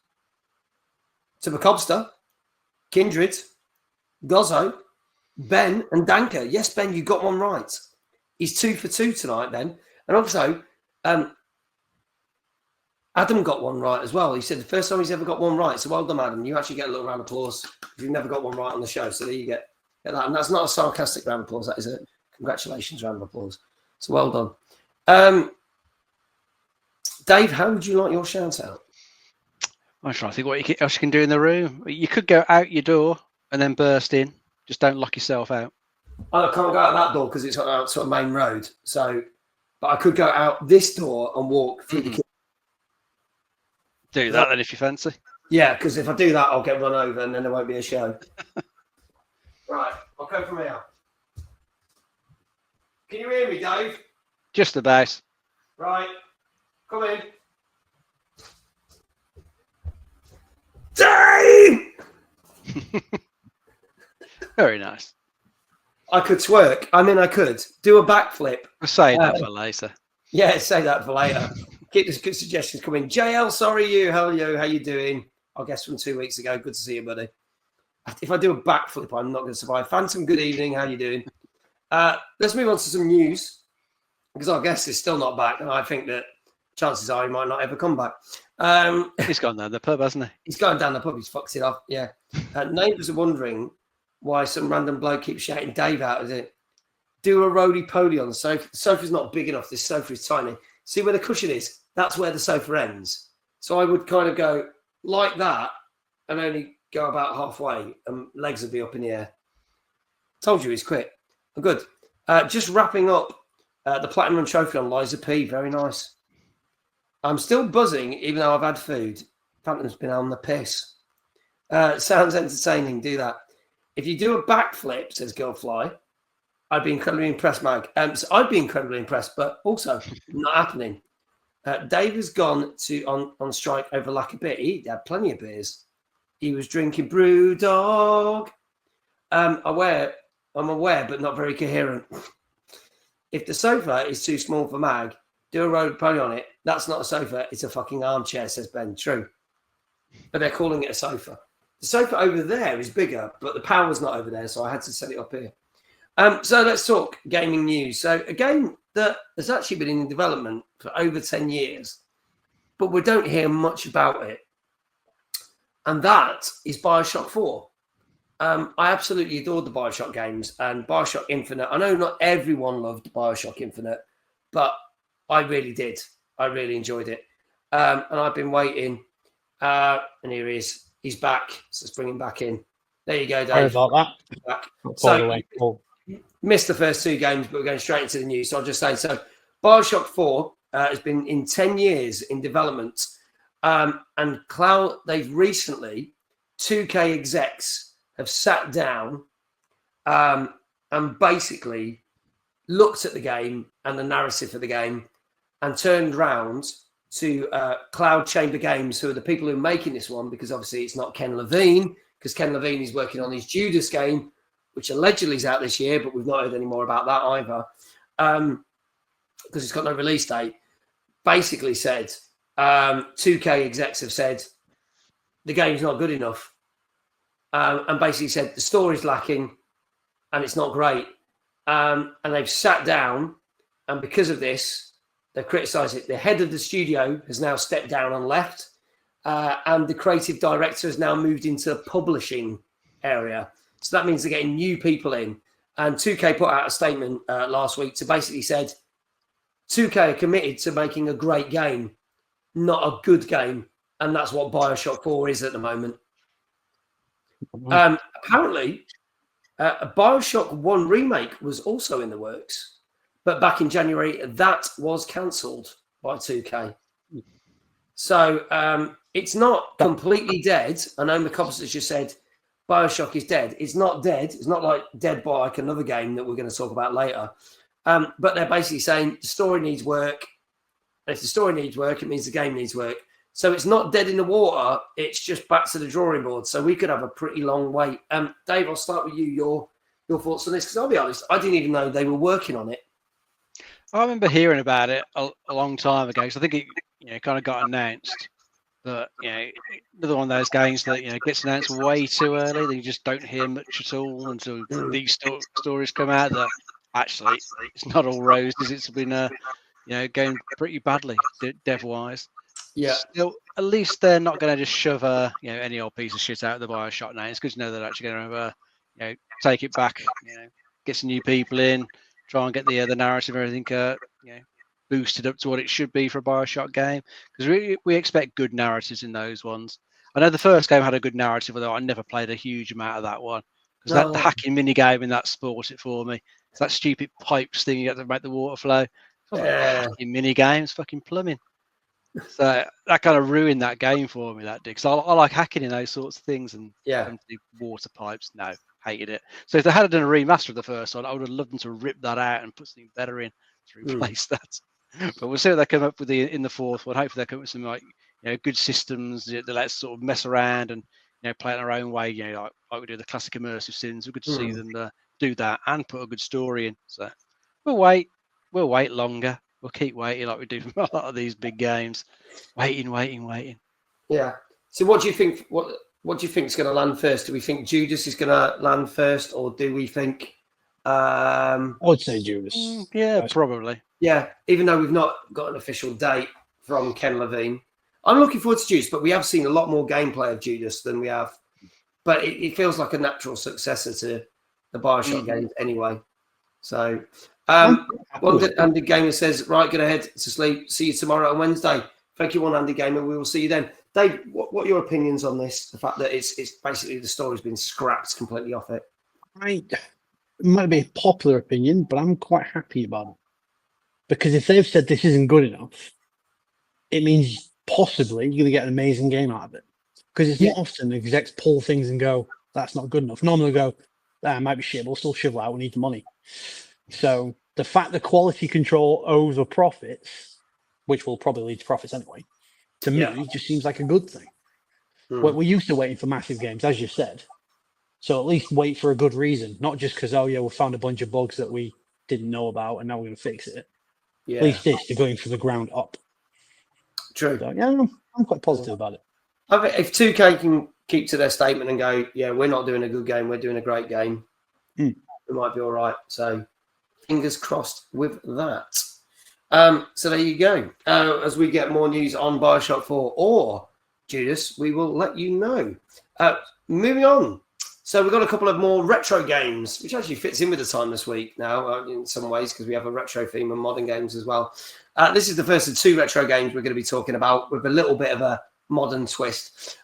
to Macobster, Kindred, Gozzo, Ben, and Danka. Yes, Ben, you got one right. He's 2 for 2 tonight, Ben. And also, Adam got one right as well. He said the first time he's ever got one right. So well done, Adam. You actually get a little round of applause if you've never got one right on the show. So there you get that. And that's not a sarcastic round of applause. That is a congratulations round of applause. So well done. Dave, how would you like your shout out? I'm trying to think what else you can do in the room. You could go out your door and then burst in. Just don't lock yourself out. I can't go out that door because it's out sort of main road. So, but I could go out this door and walk through the kitchen. Do that then if you fancy. Yeah, because if I do that, I'll get run over and then there won't be a show. Right, I'll go from here. Can you hear me, Dave? Just about. Right, come in. Dave! Very nice. I could twerk. I mean, I could do a backflip. I'll say that for later. Yeah, say that for later. Keep these good suggestions coming. JL, sorry you. How are you? How you doing? I guess from 2 weeks ago. Good to see you, buddy. If I do a backflip, I'm not going to survive. Phantom, good evening. How you doing? Let's move on to some news because our guest is still not back, and I think that chances are he might not ever come back. He's gone down the pub, hasn't he? He's gone down the pub. He's fucked it off. Yeah. Neighbours are wondering why some random bloke keeps shouting Dave out of it. Do a roly-poly on the sofa. The sofa's not big enough. This sofa is tiny. See where the cushion is? That's where the sofa ends. So I would kind of go like that and only go about halfway and legs would be up in the air. Told you he's quit. I'm good. Just wrapping up the Platinum Trophy on Liza P. Very nice. I'm still buzzing even though I've had food. Phantom's been on the piss. Sounds entertaining. Do that. If you do a backflip, says Girlfly, I'd be incredibly impressed, Mag. So I'd be incredibly impressed, but also not happening. Dave has gone on strike over lack of beer. He had plenty of beers. He was drinking Brew Dog. I wear I'm aware, but not very coherent. If the sofa is too small for Mag, do a road pony on it. That's not a sofa. It's a fucking armchair, says Ben. True. But they're calling it a sofa. The sofa over there is bigger, but the power's not over there, so I had to set it up here. So let's talk gaming news. So a game that has actually been in development for over 10 years, but we don't hear much about it. And that is Bioshock 4. I absolutely adored the Bioshock games and Bioshock Infinite. I know not everyone loved Bioshock Infinite, but I really did. I really enjoyed it. And I've been waiting. And here he is. He's back. So let's bring him back in. There you go, Dave. Sorry about that. Back. So, missed the first two games, but we're going straight into the news. So I'll just say, so Bioshock 4 has been in 10 years in development. And Cloud, they've recently, 2K execs have sat down and basically looked at the game and the narrative for the game and turned round to Cloud Chamber Games, who are the people who are making this one, because obviously it's not Ken Levine, because Ken Levine is working on his Judas game, which allegedly is out this year, but we've not heard any more about that either, because it's got no release date. Basically said, 2K execs have said, the game's not good enough. And basically said, the story's lacking and it's not great. And they've sat down, and because of this, they've criticised it. The head of the studio has now stepped down and left, and the creative director has now moved into the publishing area. So that means they're getting new people in. And 2K put out a statement last week to basically said, 2K are committed to making a great game, not a good game. And that's what Bioshock 4 is at the moment. Apparently, a Bioshock 1 remake was also in the works. But back in January, that was cancelled by 2K. So it's not completely dead. I know McCobbs has just said Bioshock is dead. It's not dead. It's not like dead by like another game that we're going to talk about later. But they're basically saying the story needs work. And if the story needs work, it means the game needs work. So it's not dead in the water. It's just back to the drawing board. So we could have a pretty long wait. Dave, I'll start with you. Your thoughts on this, because I'll be honest, I didn't even know they were working on it. I remember hearing about it a long time ago. So I think it kind of got announced. But another one of those games that gets announced way too early. That you just don't hear much at all until these stories come out. That actually it's not all roses. It's been going pretty badly dev-wise. Yeah. Still, at least they're not going to just shove any old piece of shit out of the Bioshock now. It's good to know they're actually going to take it back. Get some new people in. Try and get the narrative and everything boosted up to what it should be for a Bioshock game, because we expect good narratives in those ones. I know the first game had a good narrative, although I never played a huge amount of that one, because the hacking mini game in that spoiled it for me. It's that stupid pipes thing you have to make the water flow. Hacking mini games, fucking plumbing. So that kind of ruined that game for me. That did, because I like hacking in those sorts of things, and the water pipes. No. Hated it. So if they had done a remaster of the first one, I would have loved them to rip that out and put something better in to replace that. But we'll see what they come up with in the fourth one. Hopefully they come up with some good systems that let us sort of mess around and play it in our own way. Like we do the classic immersive sims. We're good to see them do that and put a good story in. So we'll wait longer. We'll keep waiting like we do for a lot of these big games. Waiting. Yeah. So what do you think? What do you think is going to land first? Do we think Judas is going to land first, or do we think? I would say Judas. Yeah, probably. Yeah, even though we've not got an official date from Ken Levine, I'm looking forward to Judas. But we have seen a lot more gameplay of Judas than we have. But it feels like a natural successor to the Bioshock games anyway. So, Andy Gamer says, right, get ahead to sleep. See you tomorrow on Wednesday. Thank you, Andy Gamer. We will see you then. Dave, what are your opinions on this? The fact that it's basically the story's been scrapped completely off it. It might be a popular opinion, but I'm quite happy about it. Because if they've said this isn't good enough, it means possibly you're going to get an amazing game out of it. Because it's not often execs pull things and go, that's not good enough. Normally they'll go, that might be shit, but we'll still shovel out, we need the money. So the fact that quality control over profits, which will probably lead to profits anyway, to me, it just seems like a good thing. We're used to waiting for massive games, as you said. So at least wait for a good reason, not just because, oh yeah, we found a bunch of bugs that we didn't know about and now we're going to fix it. Yeah, At least they're going from the ground up. true. So, yeah, I'm quite positive about it. I think if 2K can keep to their statement and go, yeah, we're not doing a good game, we're doing a great game, we might be all right. So fingers crossed with that. So there you go. As we get more news on Bioshock 4 or Judas, we will let you know. Moving on. So we've got a couple of more retro games, which actually fits in with the time this week now in some ways because we have a retro theme and modern games as well. This is the first of 2 retro games we're going to be talking about with a little bit of a modern twist.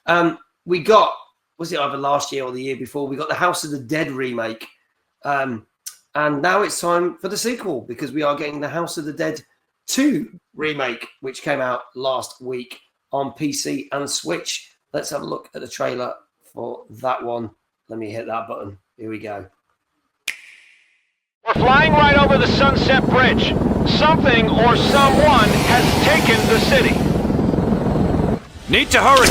We got, was it either last year or the year before, we got the House of the Dead remake. And now it's time for the sequel because we are getting the House of the Dead 2 remake, which came out last week on PC and Switch. Let's have a look at the trailer for that one. Let me hit that button. Here we go. We're flying right over the Sunset Bridge. Something or someone has taken the city. Need to hurry!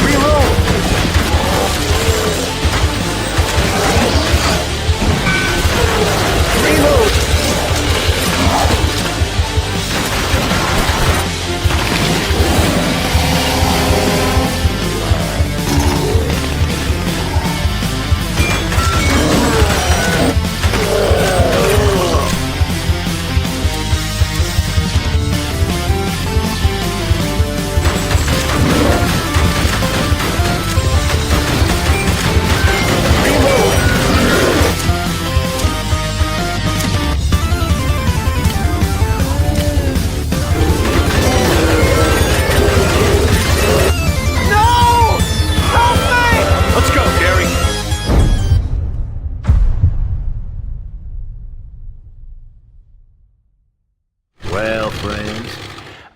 Reload! Reload!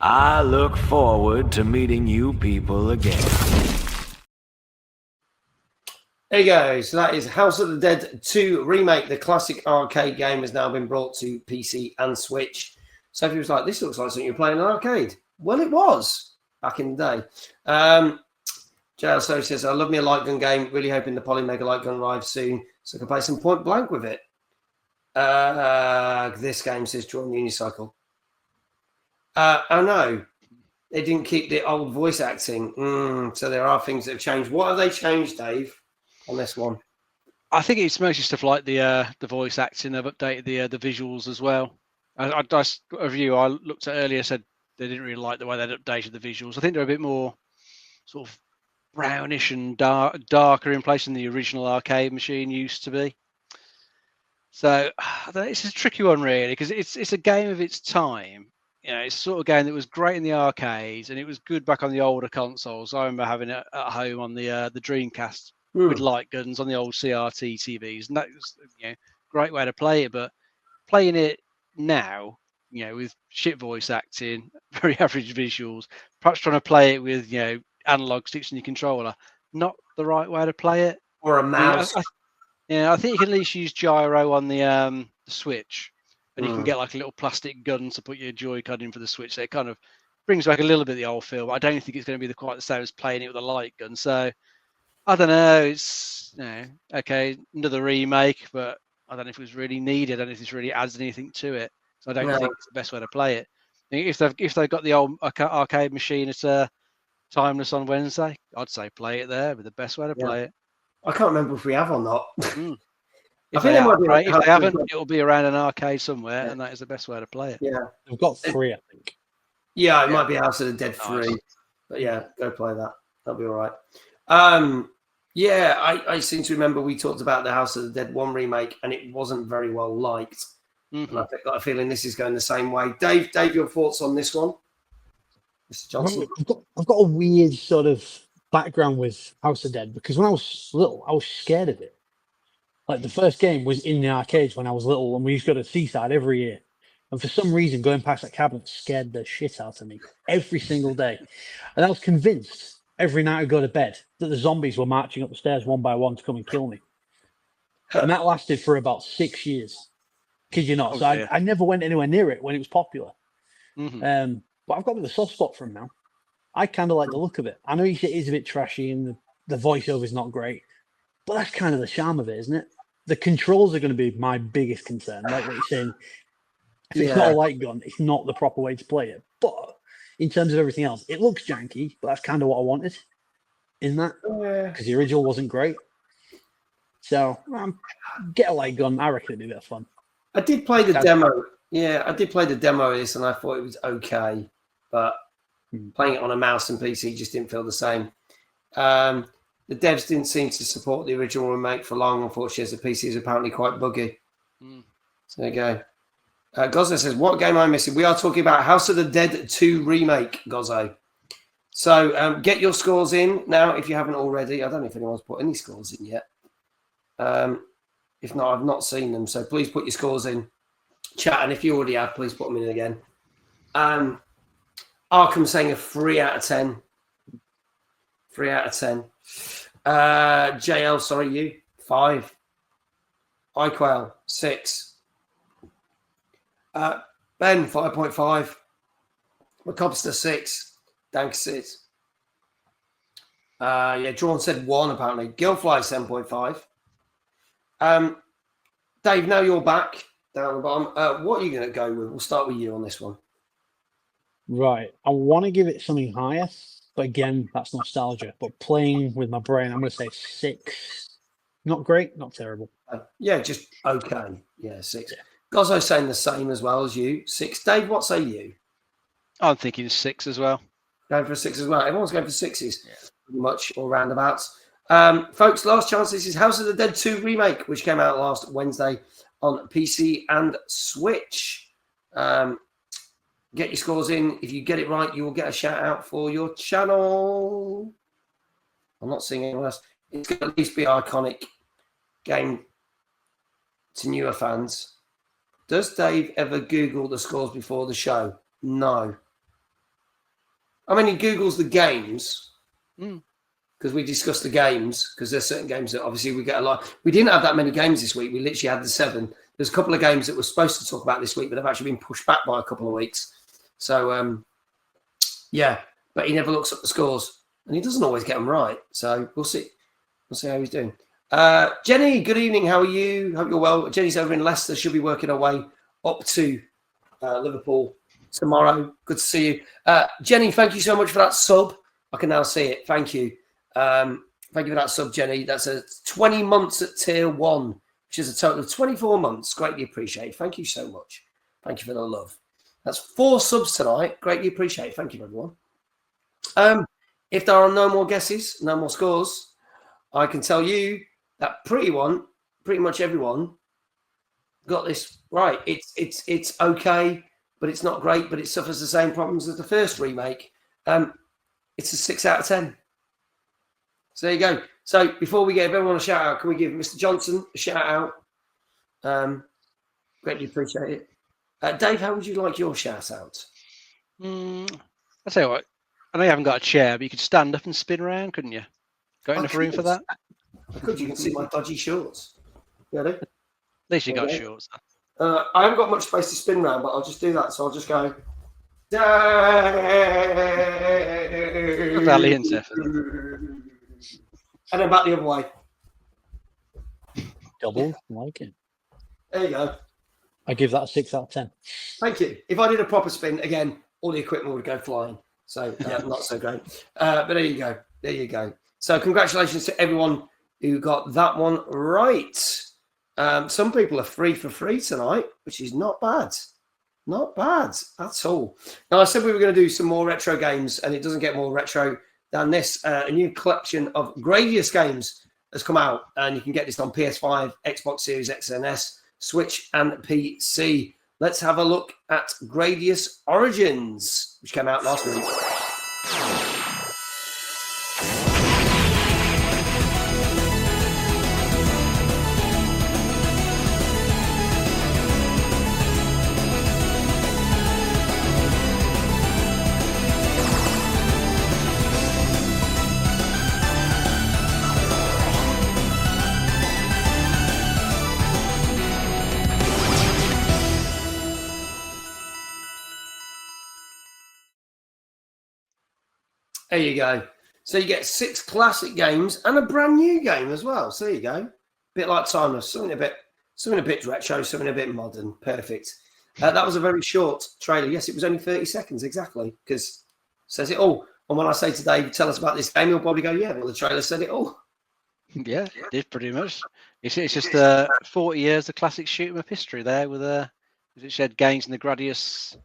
I look forward to meeting you people again. There you go. So that is House of the Dead 2 Remake. The classic arcade game has now been brought to PC and Switch. Sophie was like, this looks like something you're playing in an arcade. Well, it was back in the day. JL So says, I love me a light gun game. Really hoping the Poly Mega Light Gun arrives soon so I can play some Point Blank with it. This game says Drawn Unicycle. Oh no, they didn't keep the old voice acting. So there are things that have changed. What have they changed, Dave, on this one? I think it's mostly stuff like the voice acting. They've updated the visuals as well. I a review I looked at earlier said they didn't really like the way they'd updated the visuals. I think they're a bit more sort of brownish and darker in place than the original arcade machine used to be. So it's a tricky one really because it's a game of its time. You know, it's the sort of game that was great in the arcades and it was good back on the older consoles. I remember having it at home on the Dreamcast with light guns on the old CRT TVs, and that was great way to play it. But playing it now, with shit voice acting, very average visuals, perhaps trying to play it with analog sticks in your controller, not the right way to play it. Or a mouse. I think you can at least use gyro on the Switch. And you can get like a little plastic gun to put your Joy-Con in for the Switch. So it kind of brings back a little bit of the old feel. But I don't think it's going to be quite the same as playing it with a light gun. So I don't know. It's okay, another remake, but I don't know if it was really needed. I don't know if this really adds anything to it. So I don't think it's the best way to play it. If they've got the old arcade machine at Timeless on Wednesday, I'd say play it there. But the best way to play it. I can't remember if we have or not. If they haven't, it'll be around an arcade somewhere, and that is the best way to play it. Yeah, they've got 3, I think. Yeah, it might be House of the Dead 3, but yeah, go play that. That'll be all right. I seem to remember we talked about the House of the Dead 1 remake, and it wasn't very well liked. And I've got a feeling this is going the same way. Dave, your thoughts on this one, Mr. Johnson? I've got a weird sort of background with House of the Dead because when I was little, I was scared of it. Like the first game was in the arcades when I was little, and we used to go to Seaside every year. And for some reason, going past that cabinet scared the shit out of me every single day. And I was convinced every night I go to bed that the zombies were marching up the stairs one by one to come and kill me. And that lasted for about 6 years. Kid you not. I never went anywhere near it when it was popular. But I've got a bit of a soft spot for him now. I kind of like the look of it. I know it is a bit trashy and the voiceover is not great. But that's kind of the charm of it, isn't it? The controls are going to be my biggest concern. Like what you're saying, if it's not a light gun, it's not the proper way to play it. But in terms of everything else, it looks janky, but that's kind of what I wanted, isn't that? Because the original wasn't great. So get a light gun. I reckon it'd be a bit of fun. I did play the demo. Yeah, I did play the demo of this, and I thought it was okay. But playing it on a mouse and PC just didn't feel the same. The devs didn't seem to support the original remake for long, unfortunately, as the PC is apparently quite buggy. So there you go. Gozzo says, what game am I missing? We are talking about House of the Dead 2 Remake, Gozzo. So get your scores in now if you haven't already. I don't know if anyone's put any scores in yet. If not, I've not seen them. So please put your scores in chat. And if you already have, please put them in again. Arkham saying a 3 out of 10. 3 out of 10. JL, sorry, you 5. iQuail 6. Ben 5.5. McCobster 6. Dank 6. Drawn said 1 apparently. Gilfly 7.5. Dave, now you're back down the bottom. What are you going to go with? We'll start with you on this one. Right. I want to give it something higher, but again, that's nostalgia. But playing with my brain, I'm going to say 6. Not great, not terrible. Just okay. Yeah, 6. Gozzo's saying the same as well as you. 6. Dave, what say you? I'm thinking 6 as well. Going for a 6 as well. Everyone's going for 6s, pretty much, or roundabouts. Folks, last chance. This is House of the Dead 2 Remake, which came out last Wednesday on PC and Switch. Get your scores in. If you get it right, you will get a shout out for your channel. I'm not seeing anyone else. It's going to at least be an iconic game to newer fans. Does Dave ever Google the scores before the show? No. I mean, he Googles the games because we discussed the games because there's certain games that obviously we get a lot. We didn't have that many games this week. We literally had the 7. There's a couple of games that we're supposed to talk about this week, but have actually been pushed back by a couple of weeks. So, but he never looks up the scores and he doesn't always get them right. So we'll see. We'll see how he's doing. Jenny, good evening. How are you? Hope you're well. Jenny's over in Leicester. She'll be working her way up to Liverpool tomorrow. Good to see you. Jenny, thank you so much for that sub. I can now see it. Thank you. Thank you for that sub, Jenny. That's a 20 months at tier 1, which is a total of 24 months. Greatly appreciated. Thank you so much. Thank you for the love. That's 4 subs tonight. Greatly appreciated. Thank you, everyone. If there are no more guesses, no more scores, I can tell you that pretty much everyone got this right. It's okay, but it's not great, but it suffers the same problems as the first remake. It's a 6 out of 10. So there you go. So before we give everyone a shout out, can we give Mr. Johnson a shout out? Greatly appreciate it. Dave, how would you like your shout out? I'll tell you what. I know you haven't got a chair, but you could stand up and spin around, couldn't you? Got enough room for that? I could. You can see my dodgy shorts. Really? At least you got shorts. I haven't got much space to spin around, but I'll just do that. So I'll just go. Valiant effort. And then back the other way. Double, like it. There you go. I give that a 6 out of 10. Thank you. If I did a proper spin, again, all the equipment would go flying. So not so great. But there you go. There you go. So congratulations to everyone who got that one right. Some people are free for free tonight, which is not bad. Not bad at all. Now, I said we were going to do some more retro games, and it doesn't get more retro than this. A new collection of Gradius games has come out, and you can get this on PS5, Xbox Series X and S, Switch, and PC. Let's have a look at Gradius Origins, which came out last week. There you go. So you get 6 classic games and a brand new game as well. So there you go. Bit like Timeless, something a bit retro, something a bit modern. Perfect. That was a very short trailer. Yes, it was only 30 seconds exactly, because it says it all. And when I say to Dave, tell us about this game, he'll probably go, yeah, well, the trailer said it all. Yeah, it did pretty much. It's just 40 years of classic shoot 'em up history there with it said games in the Gradius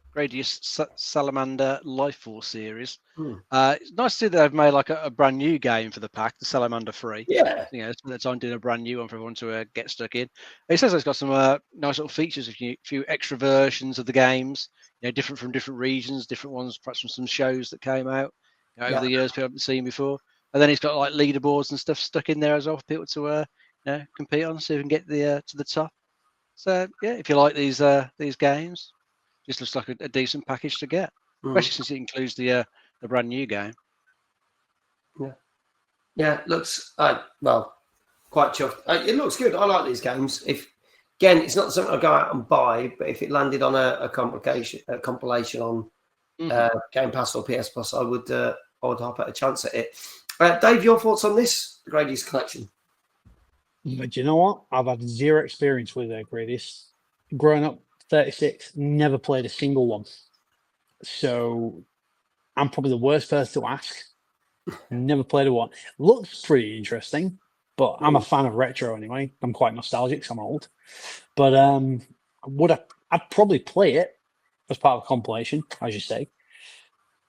Salamander Life Force series. It's nice to see that they've made like a brand new game for the pack, the Salamander 3. Yeah. You know, it's the time doing a brand new one for everyone to get stuck in. It says it's got some nice little features, a few extra versions of the games, you know, different from different regions, different ones, perhaps from some shows that came out over the years people haven't seen before. And then it's got like leaderboards and stuff stuck in there as well for people to compete on, so you can get to the top. So yeah, if you like these games, just looks like a decent package to get, especially since it includes the brand new game. Yeah, looks quite chuffed. It looks good. I like these games. Again, it's not something I go out and buy, but if it landed on a compilation on Game Pass or PS Plus, I would hop at a chance at it. Dave, your thoughts on this Gradius collection? But you know what? I've had zero experience with Gradius. Growing up, 36, never played a single one. So I'm probably the worst person to ask. Never played a one. Looks pretty interesting, but I'm a fan of retro anyway. I'm quite nostalgic because I'm old. But I'd probably play it as part of a compilation, as you say.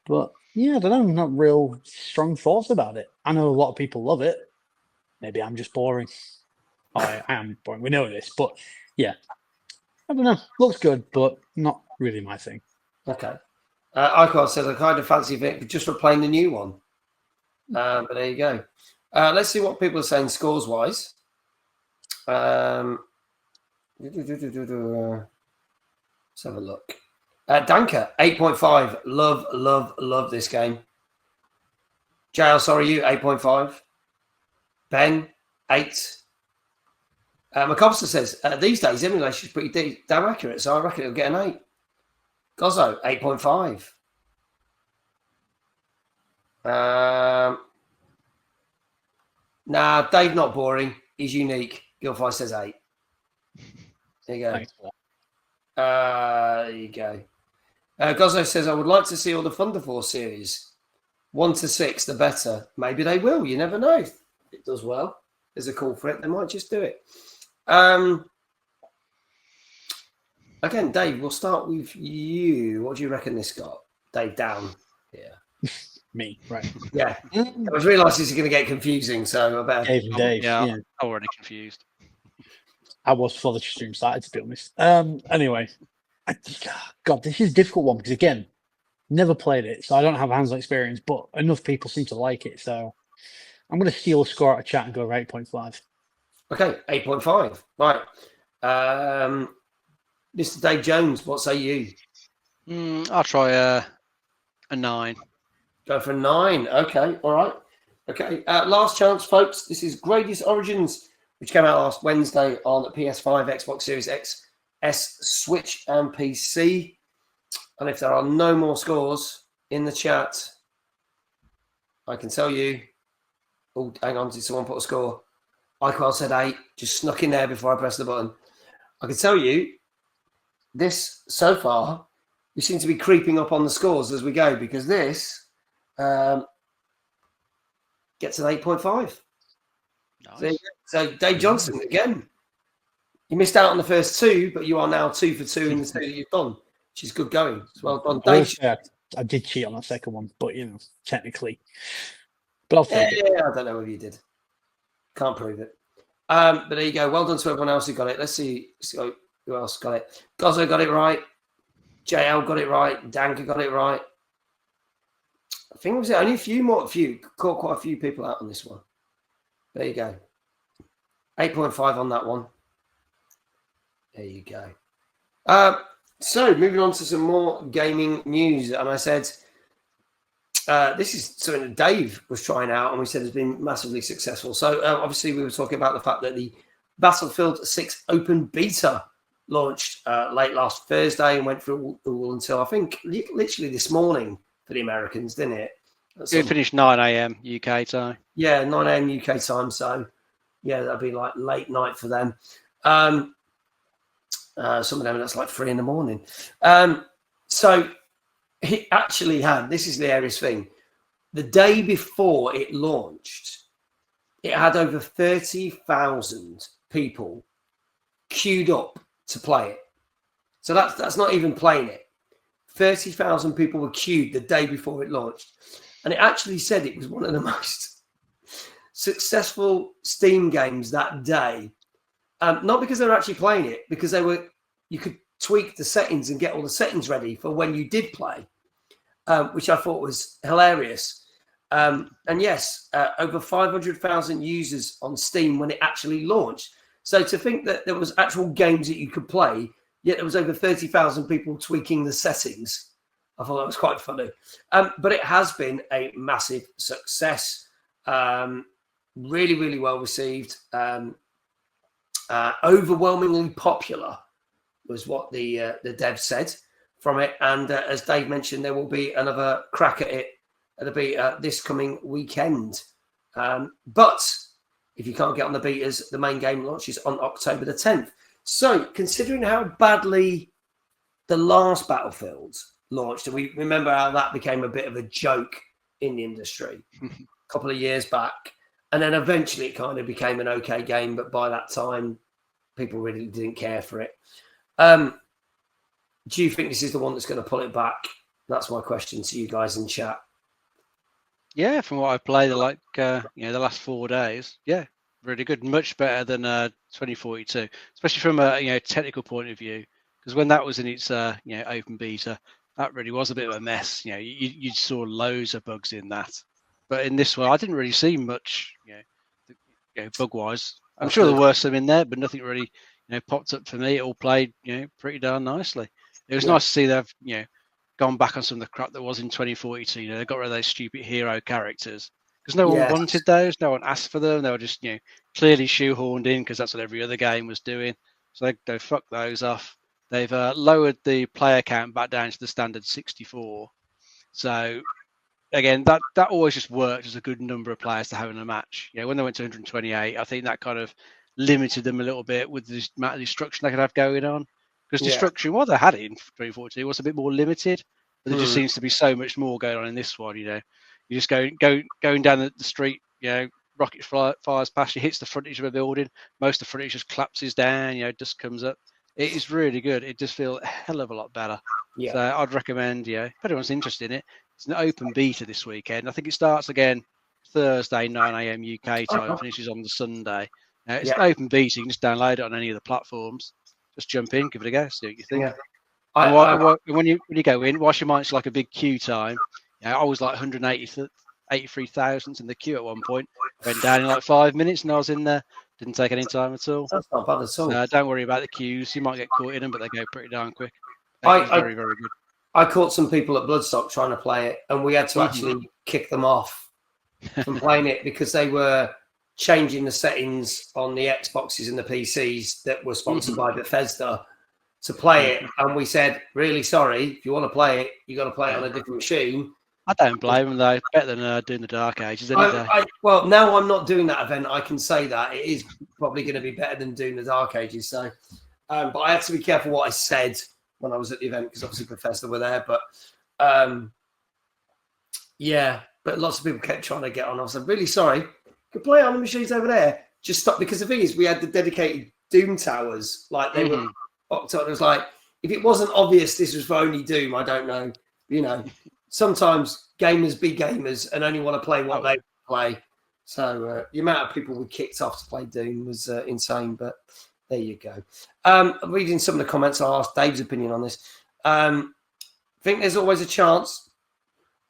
But yeah, I don't know. Not real strong thoughts about it. I know a lot of people love it. Maybe I'm just boring. I am boring. We know this, but yeah, I don't know. Looks good, but not really my thing. Okay. Icon says I kind of fancy Vic just for playing the new one. But there you go. Let's see what people are saying scores wise. Let's have a look. Danker 8.5. Love this game. JL, sorry, you 8.5. Ben 8. McCobster says these days emulation is pretty damn accurate, so I reckon it'll get an 8. Gozzo 8.5. Nah, Dave not boring. He's unique. Gilfy says 8. There you go. Thanks. There you go. Gozzo says I would like to see all the Thunder Force series. 1 to 6, the better. Maybe they will. You never know. If it does well, there's a call for it. They might just do it. Again, Dave, we'll start with you. What do you reckon this got? Dave down here. Me, right? Yeah. I was realising it's going to get confusing, so I better. Dave. Yeah, Yeah. I'm already confused. I was before the stream started, to be honest. Anyway, God, this is a difficult one because again, never played it, so I don't have hands-on experience. But enough people seem to like it, so I'm going to steal a score out of chat and go 8.5. Okay, 8.5. Right. Mr. Dave Jones, what say you? I'll try a 9. Go for 9. Okay, all right. Okay, last chance, folks. This is Gradius Origins, which came out last Wednesday on PS5, Xbox Series X, S, Switch, and PC. And if there are no more scores in the chat, I can tell you. Oh, hang on, did someone put a score? Iquel said 8, just snuck in there before I pressed the button. I can tell you, this so far, we seem to be creeping up on the scores as we go because this gets an 8.5. Nice. So Dave Johnson, again, you missed out on the first 2, but you are now 2 for 2 in the 2 that you've done, which is good going. It's well done. Dave. I did cheat on that second one, but technically. But I'll take it. Yeah, I don't know if you did. Can't prove it. But there you go. Well done to everyone else who got it. Let's see who else got it. Gozzo got it right. JL got it right. Danker got it right. I think it was only caught quite a few people out on this one. There you go. 8.5 on that one. There you go. So moving on to some more gaming news. And I said, this is something that Dave was trying out and we said has been massively successful. So obviously we were talking about the fact that the Battlefield 6 open beta launched late last Thursday and went through all until I think literally this morning for the Americans, didn't it? It finished 9 a.m. UK time. Yeah, 9 a.m. UK time. So, yeah, that'd be like late night for them. Some of them, that's like 3 in the morning. So he actually had, this is the hilarious thing, the day before it launched, it had over 30,000 people queued up to play it. So that's not even playing it. 30,000 people were queued the day before it launched. And it actually said it was one of the most successful Steam games that day. Not because they were actually playing it, because you could tweak the settings and get all the settings ready for when you did play, which I thought was hilarious. And yes, over 500,000 users on Steam when it actually launched. So to think that there was actual games that you could play, yet there was over 30,000 people tweaking the settings, I thought that was quite funny. But it has been a massive success. Really, really well received. Overwhelmingly popular was what the dev said from it. And as Dave mentioned, there will be another crack at it. It'll be this coming weekend. But if you can't get on the betas, the main game launches on October the 10th. So considering how badly the last Battlefield launched, and we remember how that became a bit of a joke in the industry a couple of years back, and then eventually it kind of became an okay game, but by that time people really didn't care for it. Do you think this is the one that's going to pull it back? That's my question to you guys in chat. Yeah, from what I played, the last 4 days, yeah, really good, much better than 2042, especially from a technical point of view. Because when that was in its open beta, that really was a bit of a mess. You saw loads of bugs in that, but in this one, I didn't really see much, bug wise. I'm sure there were some in there, but nothing really, popped up for me. It all played, pretty darn nicely. It was nice to see they've, gone back on some of the crap that was in 2042. They got rid of those stupid hero characters because no one wanted those. No one asked for them. They were just, clearly shoehorned in because that's what every other game was doing. So they fucked those off. They've lowered the player count back down to the standard 64. So again, that always just worked as a good number of players to have in a match. When they went to 128, I think that kind of limited them a little bit with the amount of destruction they could have going on. Because destruction, what they had in 2042 was a bit more limited, but there just seems to be so much more going on in this one. You just going down the street, rocket fires past you, hits the frontage of a building. Most of the frontage just collapses down. Dust comes up. It is really good. It does feel a hell of a lot better. Yeah. So I'd recommend, if anyone's interested in it, it's an open beta this weekend. I think it starts again Thursday, 9 a.m. UK time, finishes on the Sunday. It's an open beta. You can just download it on any of the platforms. Just jump in, give it a go, see what you think. Yeah. When you go in, whilst you might see like a big queue time, I was like 183,000 in the queue at one point. Went down in like 5 minutes and I was in there. Didn't take any time at all. That's not bad at all. Don't worry about the queues. You might get caught in them, but they go pretty darn quick. Very, very good. I caught some people at Bloodstock trying to play it, and we had to actually kick them off from playing it because they were changing the settings on the Xboxes and the PCs that were sponsored by Bethesda to play it. And we said, really sorry, if you want to play it, you got to play it on a different machine. I don't blame them though. Better than doing the Dark Ages any day. Well, now I'm not doing that event. I can say that it is probably going to be better than doing the Dark Ages. So, but I had to be careful what I said when I was at the event because obviously Bethesda were there. But but lots of people kept trying to get on. I was like, really sorry. You could play it on the machines over there. Just stop, because the thing is, we had the dedicated Doom towers. Like they were boxed up. It was like, if it wasn't obvious this was for only Doom, I don't know. Sometimes gamers be gamers and only want to play what they play. So the amount of people we kicked off to play Doom was insane, but there you go. Reading some of the comments, I'll ask Dave's opinion on this. I think there's always a chance.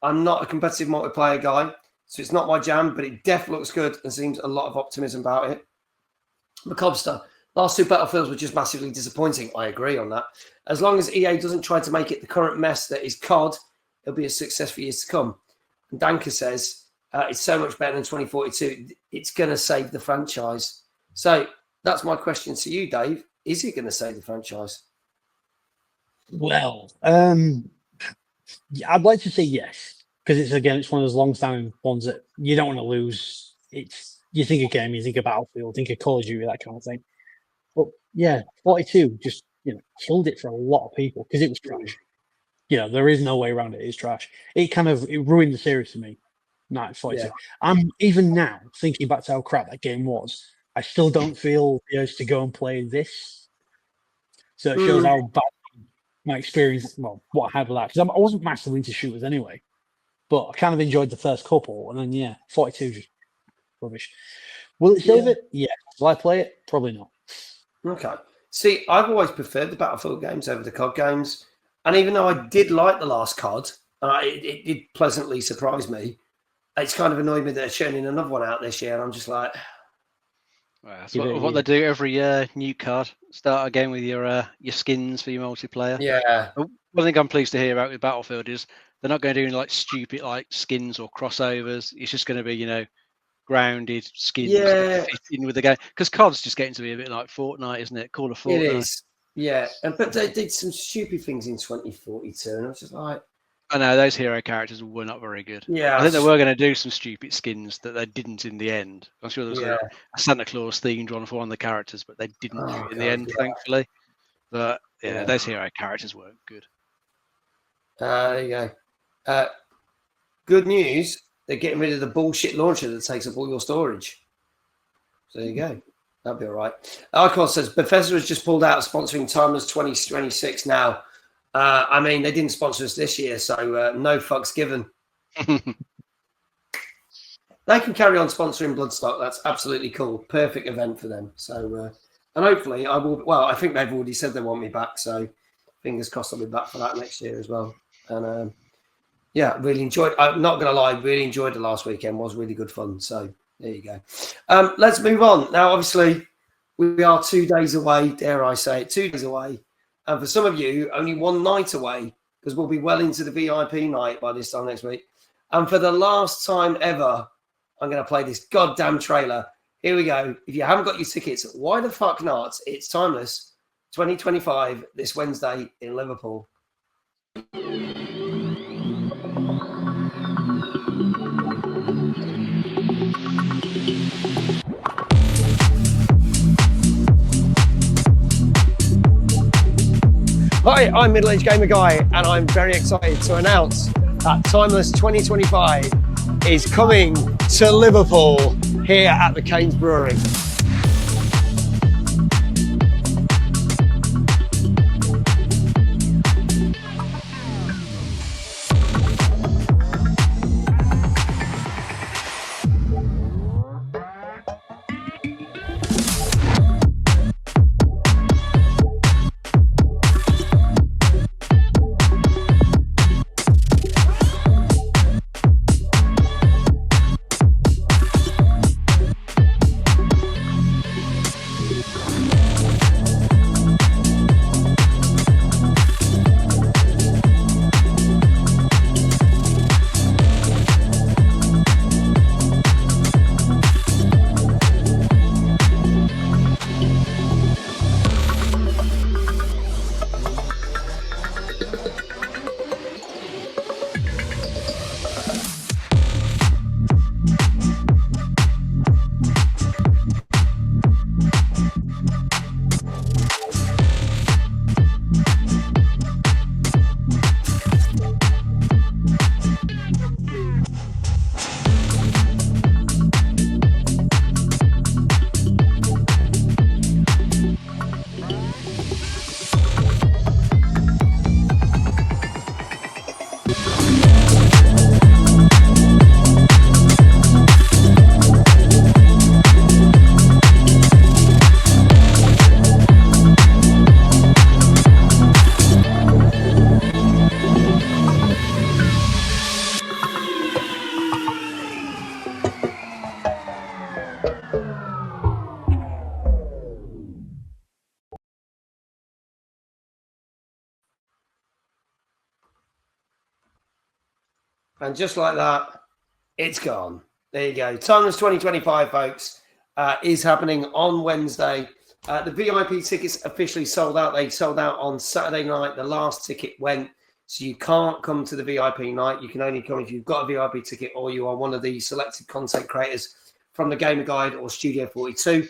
I'm not a competitive multiplayer guy, so it's not my jam, but it definitely looks good and seems a lot of optimism about it. Macobster, last two Battlefields were just massively disappointing. I agree on that. As long as EA doesn't try to make it the current mess that is COD, it'll be a success for years to come. And Danker says, it's so much better than 2042. It's going to save the franchise. So that's my question to you, Dave. Is it going to save the franchise? Well, I'd like to say yes. because it's one of those long-standing ones that you don't want to lose. You think of game, you think of Battlefield, think of Call of Duty, that kind of thing. But yeah, 42 just killed it for a lot of people because it was trash. There is no way around it. It's trash. It ruined the series for me. 42. Yeah. I'm even now thinking back to how crap that game was. I still don't feel the urge to go and play this. So it shows how bad my experience, what I had with that. Because I wasn't massively into shooters anyway. But I kind of enjoyed the first couple. And then, 42 just rubbish. Will it save it? Yeah. Will I play it? Probably not. Okay. See, I've always preferred the Battlefield games over the COD games. And even though I did like the last COD, it did pleasantly surprise me, it's kind of annoyed me that they're churning another one out this year. And I'm just like... Well, that's what they do every year. New card. Start again with your skins for your multiplayer. Yeah. One thing I'm pleased to hear about with Battlefield is they're not going to do stupid skins or crossovers. It's just going to be grounded skins that fit in with the game. Because COD's just getting to be a bit like Fortnite, isn't it? Call of Fortnite. It is. Yeah. But they did some stupid things in 2042, and I was just like... I know those hero characters were not very good. Yeah, I think they were going to do some stupid skins that they didn't in the end. I'm sure there was a Santa Claus themed one for one of the characters, but they didn't do it in the end, thankfully. But those hero characters weren't good. There you go. Good news: they're getting rid of the bullshit launcher that takes up all your storage. So there you go. That'll be all right. Icon says Bethesda has just pulled out of sponsoring Timeless 2026 now. They didn't sponsor us this year, so no fucks given. They can carry on sponsoring Bloodstock. That's absolutely cool. Perfect event for them. So, and hopefully I will. Well, I think they've already said they want me back, so fingers crossed I'll be back for that next year as well. And really enjoyed. I'm not going to lie, really enjoyed the last weekend. It was really good fun. So there you go. Let's move on now. Obviously, we are 2 days away. Dare I say it? 2 days away. And for some of you, only one night away, because we'll be well into the VIP night by this time next week. And for the last time ever, I'm going to play this goddamn trailer. Here we go. If you haven't got your tickets, why the fuck not? It's Timeless 2025 this Wednesday in Liverpool. Hi, I'm Middle-Aged Gamer Guy, and I'm very excited to announce that Timeless 2025 is coming to Liverpool here at the Keynes Brewery. And just like that, it's gone. There you go. Timeless 2025, folks, is happening on Wednesday. The VIP tickets officially sold out. They sold out on Saturday night. The last ticket went. So you can't come to the VIP night. You can only come if you've got a VIP ticket or you are one of the selected content creators from the Gamer Guide or Studio 42.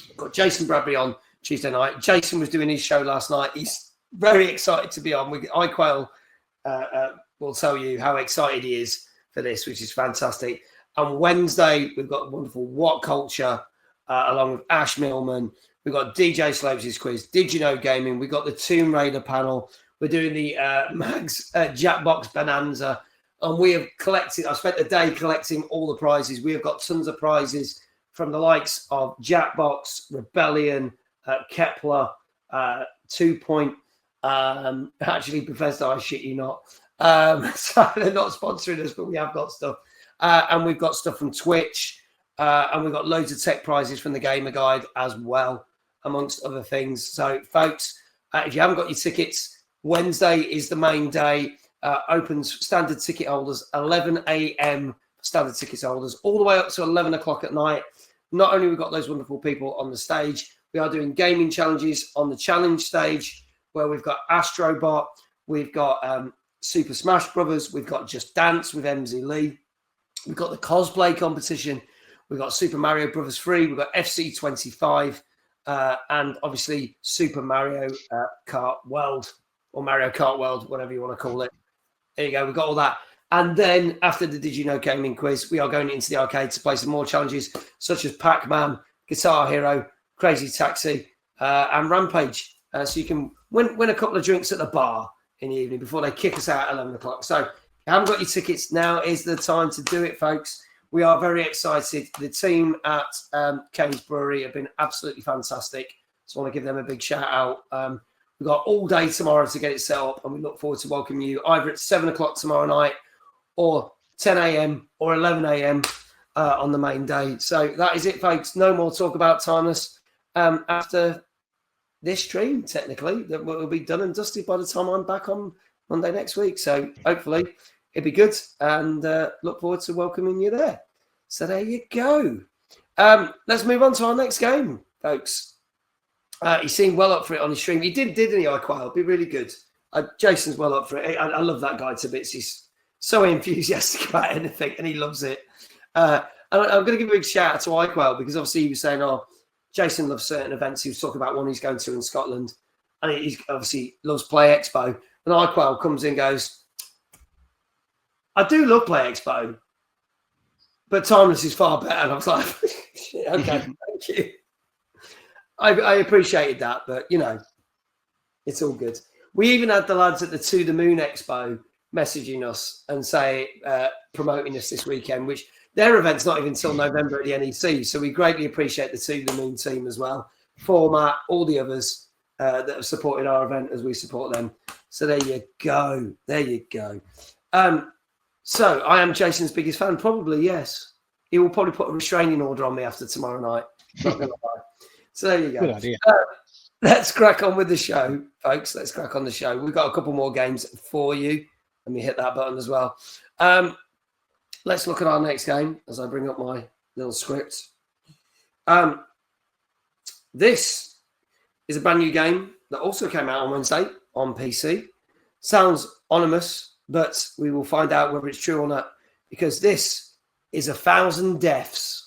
We've got Jason Bradbury on Tuesday night. Jason was doing his show last night. He's very excited to be on. iQuail will tell you how excited he is for this, which is fantastic. And Wednesday, we've got wonderful What Culture along with Ash Millman. We've got DJ Slopes' quiz. Did you know gaming? We've got the Tomb Raider panel. We're doing the Mags Jackbox Bonanza. And we have collected, I spent the day collecting all the prizes. We have got tons of prizes from the likes of Jackbox, Rebellion, Kepler, 2 Point, actually Bethesda, I shit you not. So they're not sponsoring us, but we have got stuff. And we've got stuff from Twitch. And we've got loads of tech prizes from the Gamer Guide as well, amongst other things. So, folks, if you haven't got your tickets, Wednesday is the main day. Opens standard ticket holders, 11 a.m. standard ticket holders, all the way up to 11 o'clock at night. Not only we've got those wonderful people on the stage, we are doing gaming challenges on the challenge stage, where we've got Astrobot, we've got Super Smash Brothers, we've got Just Dance with MZ Lee, we've got the cosplay competition, we've got Super Mario Brothers 3, we've got FC25, and obviously Super Mario Kart World, or Mario Kart World, whatever you want to call it. There you go, we've got all that. And then after the Did You Know Gaming quiz, we are going into the arcade to play some more challenges, such as Pac-Man, Guitar Hero, Crazy Taxi, and Rampage. So you can win a couple of drinks at the bar in the evening before they kick us out at 11 o'clock. So if you haven't got your tickets, now is the time to do it, folks. We are very excited. The team at Kane's Brewery have been absolutely fantastic. So I want to give them a big shout out. We've got all day tomorrow to get it set up, and we look forward to welcoming you either at 7 o'clock tomorrow night or 10 a.m. or 11 a.m. On the main day. So that is it, folks. No more talk about Timeless after this stream, technically. That will be done and dusted by the time I'm back on Monday next week. So hopefully it'll be good, and look forward to welcoming you there. So there you go. Let's move on to our next game, folks. He seemed well up for it on his stream. He didn't he, iQuail? It'd be really good. Jason's well up for it. I love that guy to bits. He's so enthusiastic about anything, and he loves it. And I'm going to give a big shout out to iQuail, because obviously he was saying, Jason loves certain events. He was talking about one he's going to in Scotland, and he obviously loves Play Expo. And iQuail comes in and goes, I do love Play Expo, but Timeless is far better. And I was like, okay, thank you. I appreciated that, but, it's all good. We even had the lads at the To The Moon Expo messaging us and promoting us this weekend, which their event's not even until November at the NEC. So we greatly appreciate the To The Moon team as well. Format, all the others that have supported our event as we support them. So there you go. There you go. So I am Jason's biggest fan. Probably, yes. He will probably put a restraining order on me after tomorrow night. Not gonna lie. So there you go. Good idea. Let's crack on with the show, folks. Let's crack on the show. We've got a couple more games for you. Let me hit that button as well. Let's look at our next game as I bring up my little script. This is a brand new game that also came out on Wednesday on PC. Sounds ominous, but we will find out whether it's true or not, because this is 1,000 Deaths.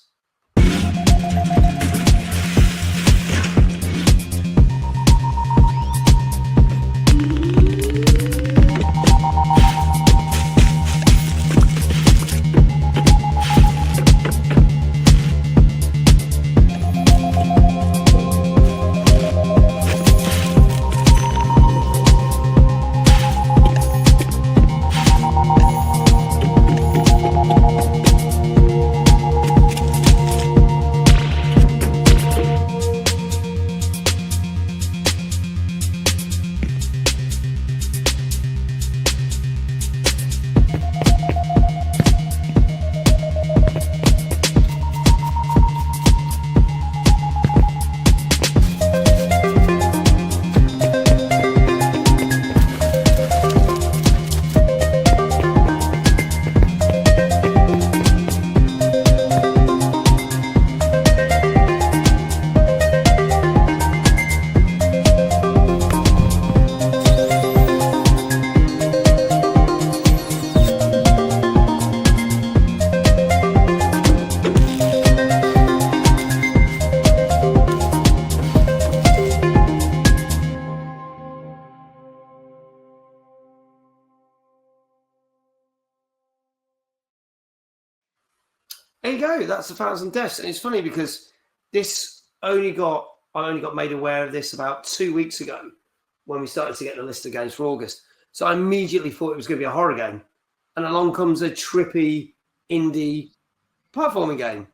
There you go. That's 1,000 deaths. And it's funny because I only got made aware of this about 2 weeks ago when we started to get the list of games for August. So I immediately thought it was going to be a horror game. And along comes a trippy indie platforming game,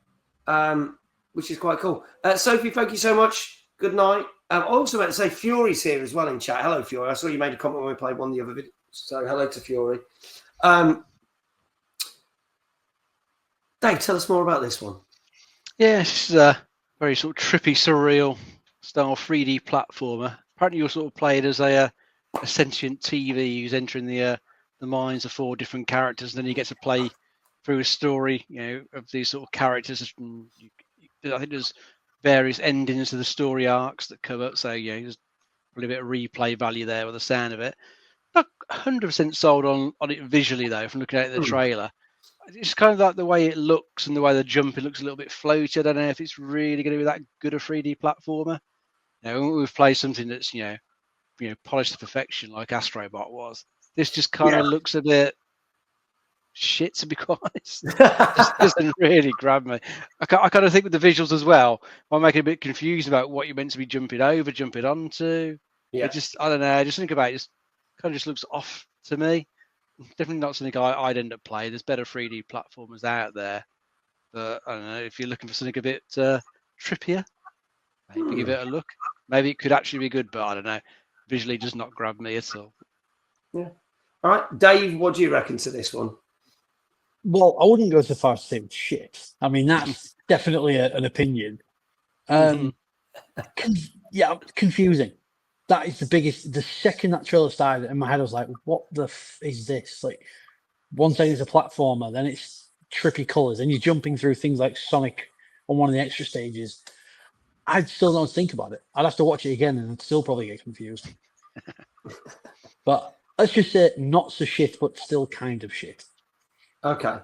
which is quite cool. Sophie, thank you so much. Good night. I also meant to say Fury's here as well in chat. Hello, Fury. I saw you made a comment when we played one of the other videos. So hello to Fury. Dave, tell us more about this one. Yeah, this is a very sort of trippy, surreal style 3D platformer. Apparently, you're sort of played as a sentient TV who's entering the minds of 4 different characters, and then you get to play through a story, of these sort of characters. And I think there's various endings to the story arcs that come up. So there's probably a bit of replay value there with the sound of it. Not 100% sold on it visually though, from looking at the trailer. It's kind of like the way it looks and the way the jumping looks a little bit floaty. I don't know if it's really going to be that good a 3D platformer. We've played something that's polished to perfection like Astrobot was. This just kind of looks a bit shit, to be quite honest. Just doesn't really grab me. I kind of think with the visuals as well, I'm making a bit confused about what you're meant to be jumping over, jumping onto. I don't know. I just think about it. Just kind of just looks off to me. Definitely not something I'd end up playing. There's better 3D platformers out there, but I don't know if you're looking for something a bit trippier. Maybe give it a look. Maybe it could actually be good, but I don't know. Visually, does not grab me at all. Yeah. All right, Dave. What do you reckon to this one? Well, I wouldn't go so far as to say it's shit. I mean, that's definitely an opinion. Confusing. That is the biggest. The second that trailer started, in my head, I was like, "What the f is this?" Like, one thing is a platformer, then it's trippy colors, and you're jumping through things like Sonic on one of the extra stages. I still don't think about it. I'd have to watch it again, and I'd still probably get confused. But let's just say not so shit, but still kind of shit. Okay.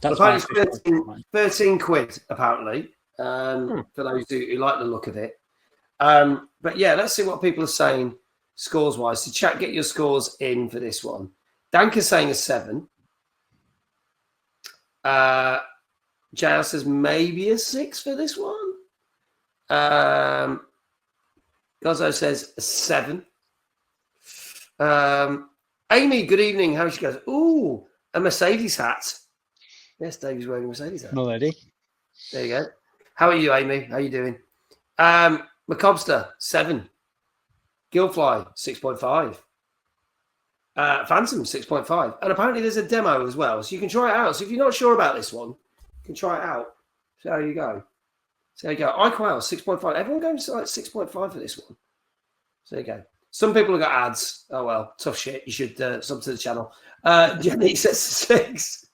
That's apparently 13 quid, apparently, for those who like the look of it. But yeah, let's see what people are saying scores-wise. So chat, get your scores in for this one. Danka's saying a 7. JL says maybe a 6 for this one. Gozo says a 7. Amy, good evening. How she goes? Ooh, a Mercedes hat. Yes, Dave's wearing a Mercedes hat. No lady. There you go. How are you, Amy? How are you doing? Macobster, 7. Gilfly, 6.5. Phantom, 6.5. And apparently there's a demo as well, so you can try it out. So if you're not sure about this one, you can try it out. So there you go. So there you go. iQual, 6.5. Everyone goes to like 6.5 for this one. So there you go. Some people have got ads. Oh, well, tough shit. You should sub to the channel. Jenny says 6.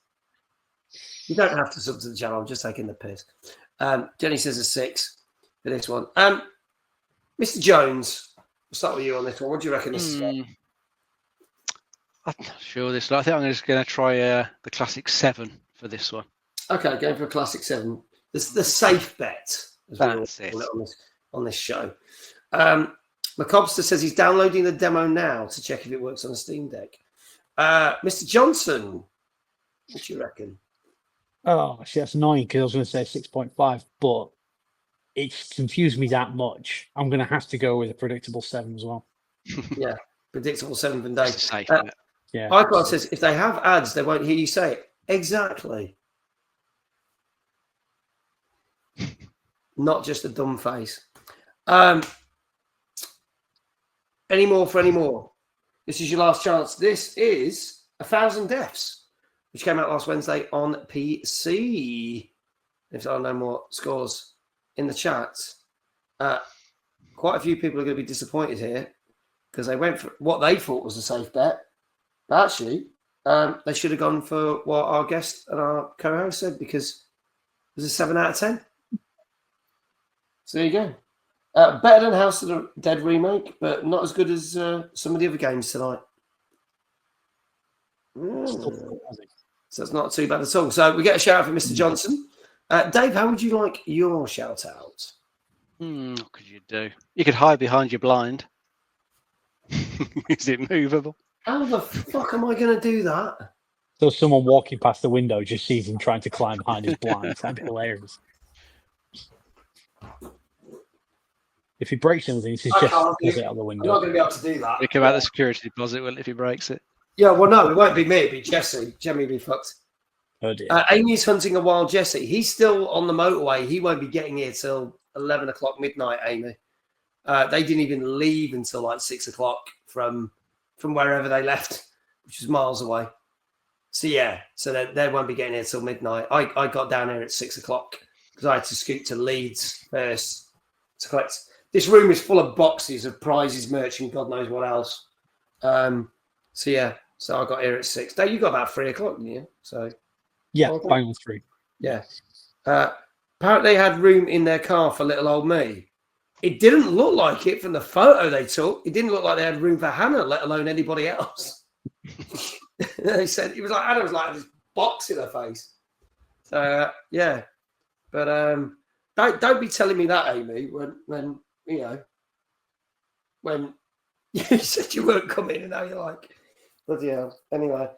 You don't have to sub to the channel. I'm just taking the piss. Jenny says a 6 for this one. Mr. Jones, we'll start with you on this one. What do you reckon this is? I'm not sure this. I think I'm just going to try the classic 7 for this one. Okay, going for a classic 7. This is the safe bet, as we That's call it on this show. Macobster says he's downloading the demo now to check if it works on a Steam Deck. Mr. Johnson, what do you reckon? Oh, actually, that's annoying because I was going to say 6.5, but it's confused me that much. I'm going to have to go with a predictable 7 as well. Yeah, predictable 7 from Dave. Safe, yeah. iCloud says if they have ads, they won't hear you say it. Exactly. Not just a dumb face. Any more for any more? This is your last chance. This is 1,000 Deaths, which came out last Wednesday on PC. If there are no more scores in the chat, quite a few people are going to be disappointed here because they went for what they thought was a safe bet. But actually, they should have gone for what our guest and our co-host said because it was a 7 out of 10. So there you go. Better than House of the Dead remake, but not as good as some of the other games tonight. So it's not too bad at all. So we get a shout out from Mr. Johnson. Dave, how would you like your shout out? What could you do? You could hide behind your blind. Is it movable? How the fuck am I going to do that? So someone walking past the window just sees him trying to climb behind his blinds. That'd be hilarious. If he breaks anything, it's just out the window. I'm not going to be able to do that. We come out the security deposit, will if he breaks it? Yeah, well, no, it won't be me. It'll be Jesse. Jemmy will be fucked. Oh dear. Amy's hunting a wild Jesse. He's still on the motorway. He won't be getting here till 11 o'clock midnight, Amy. They didn't even leave until like 6 o'clock from wherever they left, which was miles away. So, yeah, so they won't be getting here till midnight. I got down here at 6 o'clock because I had to scoot to Leeds first to collect. This room is full of boxes of prizes, merch, and God knows what else. So, yeah, so I got here at 6. Dave, you got about 3 o'clock, didn't you? So, yeah, final 3. Yeah. Apparently they had room in their car for little old me. It didn't look like it from the photo they took. It didn't look like they had room for Hannah, let alone anybody else. They said it was like Hannah was like this box in her face. So yeah, but don't be telling me that, Amy. When you know when you said you weren't coming, and now you're like, bloody hell. Anyway,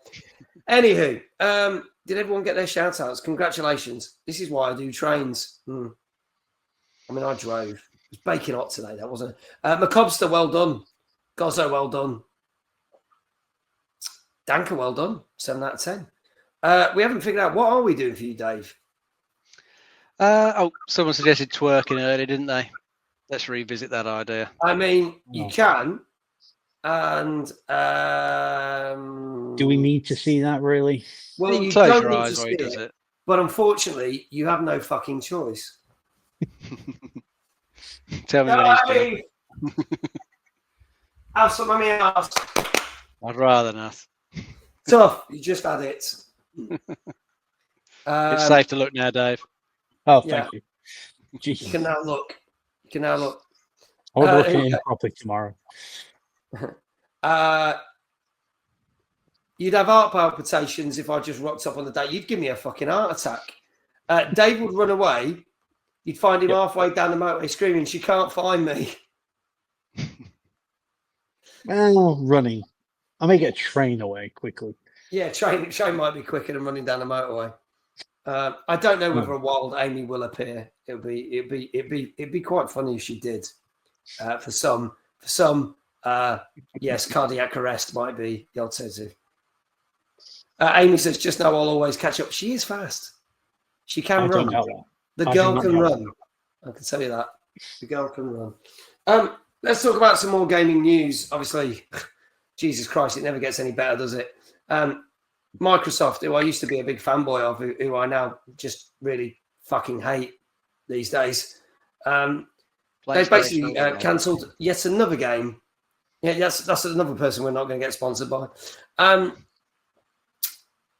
anywho, did everyone get their shout outs? Congratulations. This is why I do trains. I mean, I drove. It was baking hot today, that wasn't it? Macobster, well done. Gozzo, well done. Danker, well done. 7 out of 10. We haven't figured out what are we doing for you, Dave? Someone suggested twerking earlier, didn't they? Let's revisit that idea. I mean, you can. And do we need to see that really? Well, you close don't your need eyes to while he see does it. But unfortunately, you have no fucking choice. Tell me when he's done. Have some of me ass. I'd rather not. Tough. You just had it. It's safe to look now, Dave. Oh, thank you. Jeez. You can now look. I'll be looking in properly tomorrow. You'd have heart palpitations if I just rocked up on the day. You'd give me a fucking heart attack. Dave would run away. You'd find him halfway down the motorway screaming, "She can't find me." Well, running. I may get a train away quickly. Yeah, train might be quicker than running down the motorway. I don't know whether a wild Amy will appear. It'd be quite funny if she did. For some, yes, cardiac arrest might be the alternative. Amy says, "Just know I'll always catch up." She is fast. She can run. The girl can run. I can tell you that. The girl can run. Let's talk about some more gaming news. Obviously, Jesus Christ, it never gets any better, does it? Microsoft, who I used to be a big fanboy of, who I now just really fucking hate these days. They've basically cancelled yet another game. Yeah, that's another person we're not going to get sponsored by.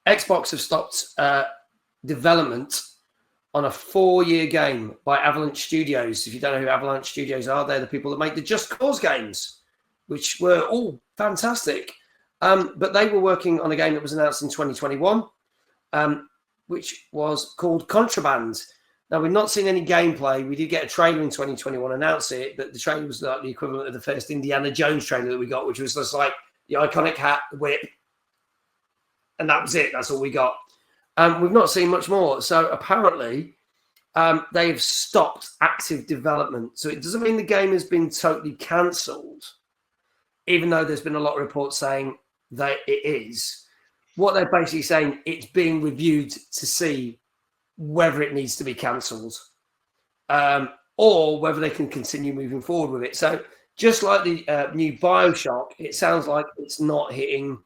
Xbox have stopped development on a 4-year game by Avalanche Studios. If you don't know who Avalanche Studios are, they're the people that make the Just Cause games, which were all fantastic. But they were working on a game that was announced in 2021, which was called Contraband. Now, we've not seen any gameplay. We did get a trailer in 2021 announce it, but the trailer was like the equivalent of the first Indiana Jones trailer that we got, which was just like the iconic hat, the whip, and that was it. That's all we got. We've not seen much more. So apparently they've stopped active development. So it doesn't mean the game has been totally cancelled, even though there's been a lot of reports saying that it is. What they're basically saying, it's being reviewed to see whether it needs to be cancelled or whether they can continue moving forward with it. So just like the new Bioshock, it sounds like it's not hitting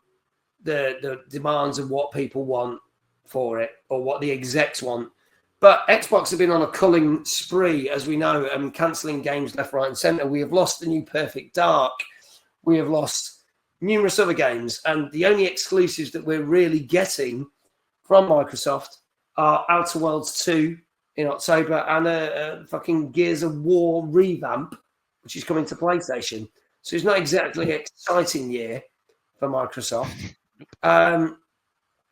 the demands of what people want for it or what the execs want. But Xbox have been on a culling spree, as we know, and cancelling games left, right and centre. We have lost the new Perfect Dark. We have lost numerous other games. And the only exclusives that we're really getting from Microsoft are Outer Worlds 2 in October and a fucking Gears of War revamp, which is coming to PlayStation. So it's not exactly an exciting year for Microsoft.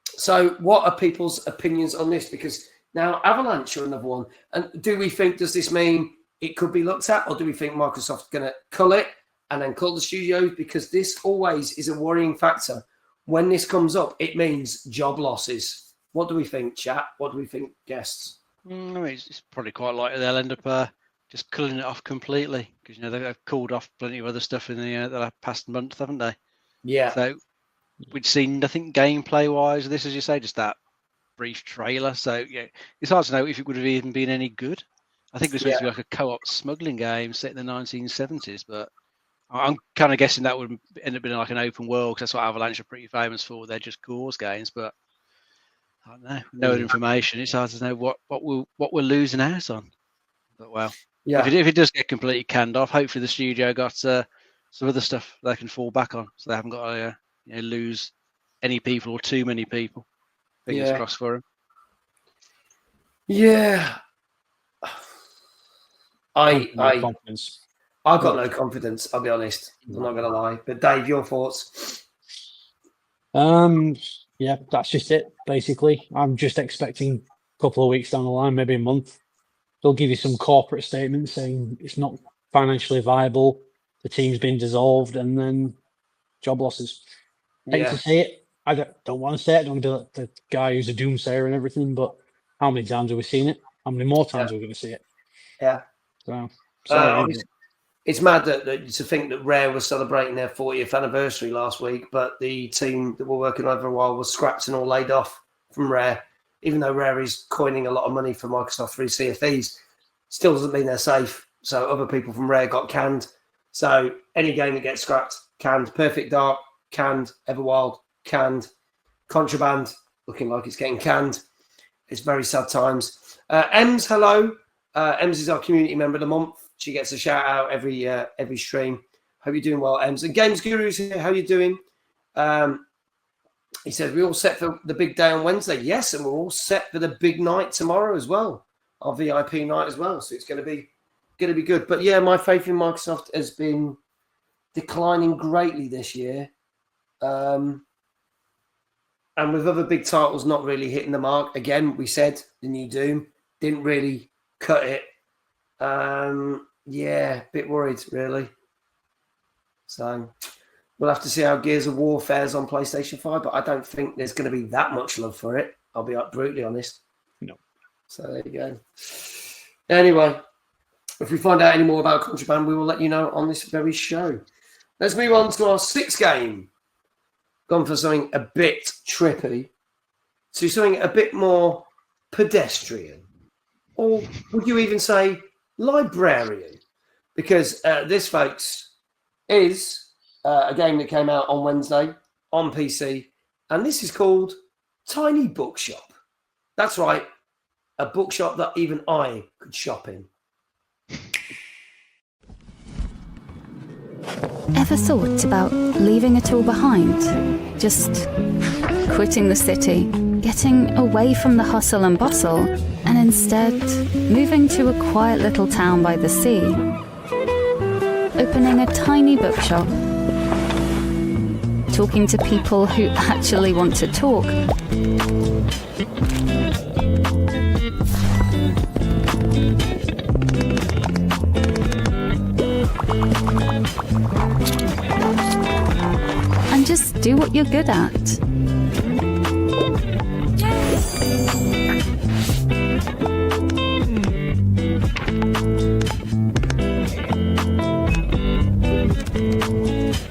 So what are people's opinions on this? Because now Avalanche are another one. And does this mean it could be looked at? Or do we think Microsoft's going to cull it and then cull the studios? Because this always is a worrying factor when this comes up, it means job losses. What do we think, chat? What do we think, guests? I mean, it's probably quite likely they'll end up just culling it off completely because they've called off plenty of other stuff in the past month, haven't they? Yeah. So we'd seen nothing gameplay wise. This, as you say, just that brief trailer. So yeah, it's hard to know if it would have even been any good. I think it was supposed to be like a co-op smuggling game set in the 1970s, but I'm kind of guessing that would end up being like an open world because that's what Avalanche are pretty famous for. They're just cause games, but I don't know. No information. It's hard to know what we're losing out on. But well, if it does get completely canned off, hopefully the studio got some other stuff they can fall back on, so they haven't got to lose any people or too many people. Fingers crossed for them. I've got no confidence. I'll be honest. I'm not going to lie. But Dave, your thoughts? Yeah, that's just it. Basically, I'm just expecting a couple of weeks down the line, maybe a month. They'll give you some corporate statement saying it's not financially viable, the team's been dissolved, and then job losses. Hate to say it. I don't want to say it. I don't want to be like the guy who's a doomsayer and everything, but how many times have we seen it? How many more times are we going to see it? Yeah. So, it's mad that to think that Rare was celebrating their 40th anniversary last week, but the team that were working over a while was scrapped and all laid off from Rare. Even though Rare is coining a lot of money for Microsoft 3 Sea of Thieves, still doesn't mean they're safe. So other people from Rare got canned. So any game that gets scrapped, canned. Perfect Dark, canned. Everwild, canned. Contraband, looking like it's getting canned. It's very sad times. Ems, hello. Ems is our community member of the month. She gets a shout out every stream. Hope you're doing well, Ems. And Games Guru's here. How you doing? He said, we're all set for the big day on Wednesday. Yes, and we're all set for the big night tomorrow as well. Our VIP night as well. So it's going to be good. But yeah, my faith in Microsoft has been declining greatly this year. And with other big titles not really hitting the mark. Again, we said the new Doom didn't really cut it. Yeah, a bit worried, really. So we'll have to see how Gears of War fares on PlayStation 5, but I don't think there's going to be that much love for it. I'll be brutally honest. No. So there you go. Anyway, if we find out any more about Contraband, we will let you know on this very show. Let's move on to our sixth game. Gone for something a bit trippy, to something a bit more pedestrian. Or would you even say librarian? Because this, folks, is a game that came out on Wednesday on PC, and this is called Tiny Bookshop. That's right, a bookshop that even I could shop in. Ever thought about leaving it all behind? Just quitting the city, getting away from the hustle and bustle, and instead moving to a quiet little town by the sea. Opening a tiny bookshop. Talking to people who actually want to talk. And just do what you're good at.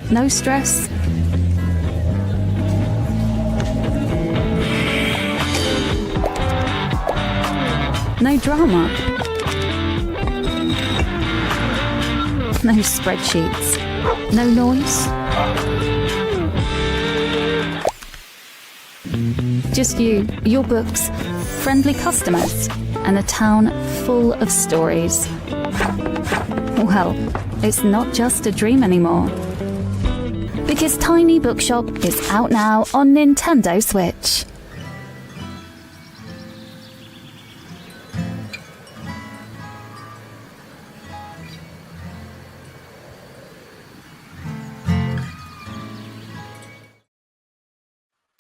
No stress. No drama. No spreadsheets. No noise. Just you, your books, friendly customers, and a town full of stories. Well, it's not just a dream anymore. Because Tiny Bookshop is out now on Nintendo Switch.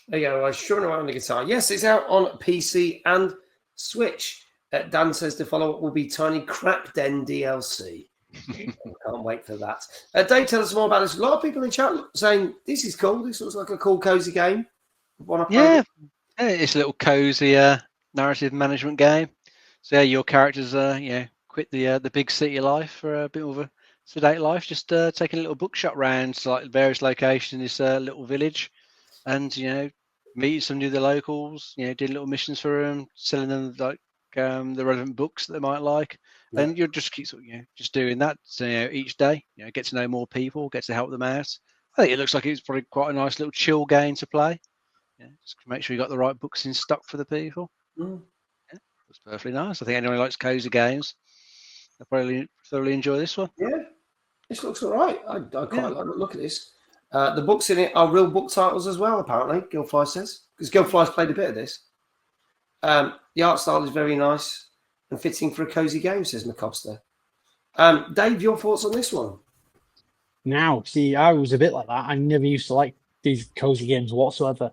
There you go. I was strumming around the guitar. Yes, it's out on PC and Switch. Dan says the follow-up will be Tiny Crack Den DLC. Can't wait for that. Dave, tell us more about this. A lot of people in chat saying this is cool. This looks like a cool, cozy game. Yeah, it's a little cozy narrative management game. So yeah, your characters, quit the big city life for a bit of a sedate life. Just taking a little bookshop round to like various locations in this little village, and meet some of the locals. Doing little missions for them, selling them like the relevant books that they might like. Yeah. And you'll just keep just doing that each day. Get to know more people, get to help them out. I think it looks like it's probably quite a nice little chill game to play. Just make sure you got the right books in stock for the people. It's perfectly nice. I think anyone who likes cozy games, they'll probably thoroughly enjoy this one. Yeah, this looks all right. I quite like the look at this. The books in it are real book titles as well, apparently, Gilfly says, because Gilfly's played a bit of this. The art style is very nice and fitting for a cozy game, says McCobster. Dave, your thoughts on this one? Now, see, I was a bit like that. I never used to like these cozy games whatsoever.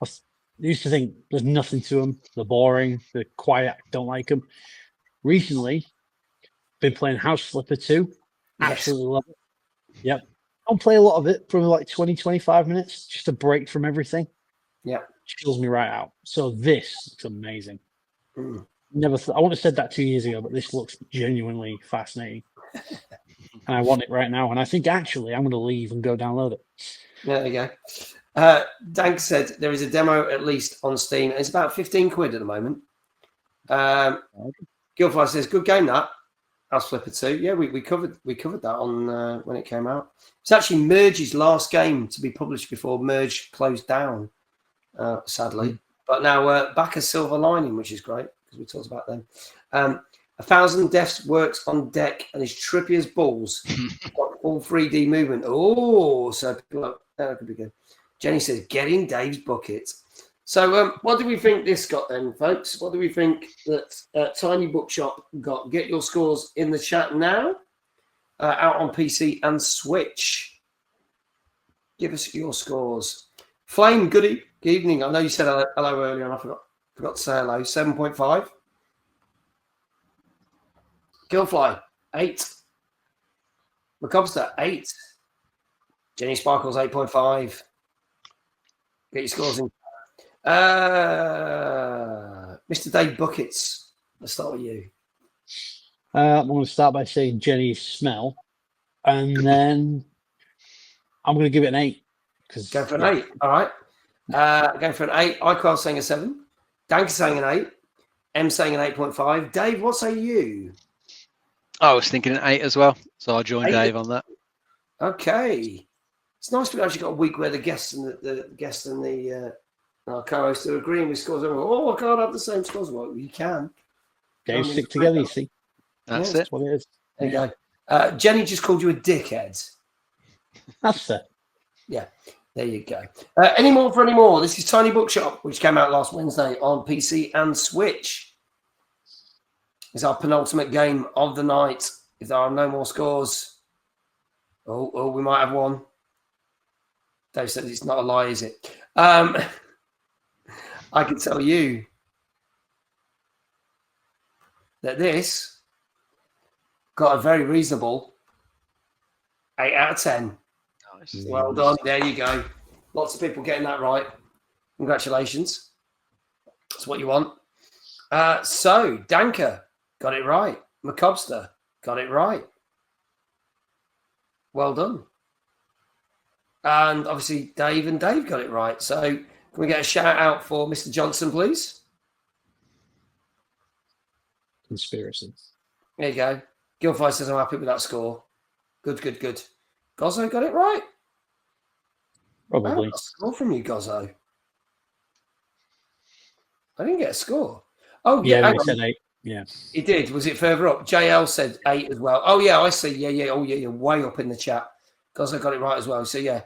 I used to think there's nothing to them. They're boring. They're quiet. Don't like them. Recently, been playing House Flipper 2. Absolutely love it. Yep. I'll play a lot of it for like 20, 25 minutes. Just a break from everything. Yeah. Chills me right out. So this looks amazing. Never. I would have said that 2 years ago, but this looks genuinely fascinating. And I want it right now. And I think actually I'm going to leave and go download it. There you go. Dank said there is a demo at least on Steam. It's about 15 quid at the moment. Gilfly says, good game that. House Flipper 2. Yeah, we covered that on when it came out. It's actually Merge's last game to be published before Merge closed down, sadly. But now back as Silver Lining, which is great, because we talked about them. 1,000 Deaths works on deck and is trippy as balls. Got full 3D movement. Oh, so that could be good. Jenny says, get in Dave's bucket. So what do we think this got then, folks? What do we think that Tiny Bookshop got? Get your scores in the chat now. Out on PC and Switch. Give us your scores. Flame, good evening. I know you said hello earlier and I forgot to say hello. 7.5. Gilfly, 8. McCobster, 8. Jenny Sparkles, 8.5. Get your scores in. Mr. Dave Buckets, let's start with you. I'm going to start by saying Jenny's smell, and then I'm going to give it an 8. Go for an 8. All right. Going for an 8. iQuell saying a 7. Dank saying an 8. M saying an 8.5. Dave, what say you? I was thinking an 8 as well, so I'll join 8. Dave on that. Okay. It's nice we've actually got a week where the guests and the our co-hosts are agreeing with scores. Oh, I can't have the same scores. Well, you can. They stick together, you see. That's That's what it is. There you go. Jenny just called you a dickhead. That's it. Yeah, there you go. Any more for any more? This is Tiny Bookshop, which came out last Wednesday on PC and Switch. It's our penultimate game of the night. If there are no more scores, we might have one. Dave said it's not a lie, is it? I can tell you that this got a very reasonable 8 out of 10. Nice. Well done. There you go. Lots of people getting that right. Congratulations. That's what you want. So, Danker got it right. McCobster got it right. Well done. And obviously, Dave got it right. So, can we get a shout out for Mr. Johnson, please? Conspiracy. There you go. Gilfy says I'm happy with that score. Good. Gozzo got it right. Probably. I got a score from you, Gozzo. I didn't get a score. Oh, yeah. He said 8. Yeah. He did. Was it further up? JL said 8 as well. Oh, yeah, I see. Yeah. Oh, yeah, you're way up in the chat. Gozzo got it right as well. So, yeah.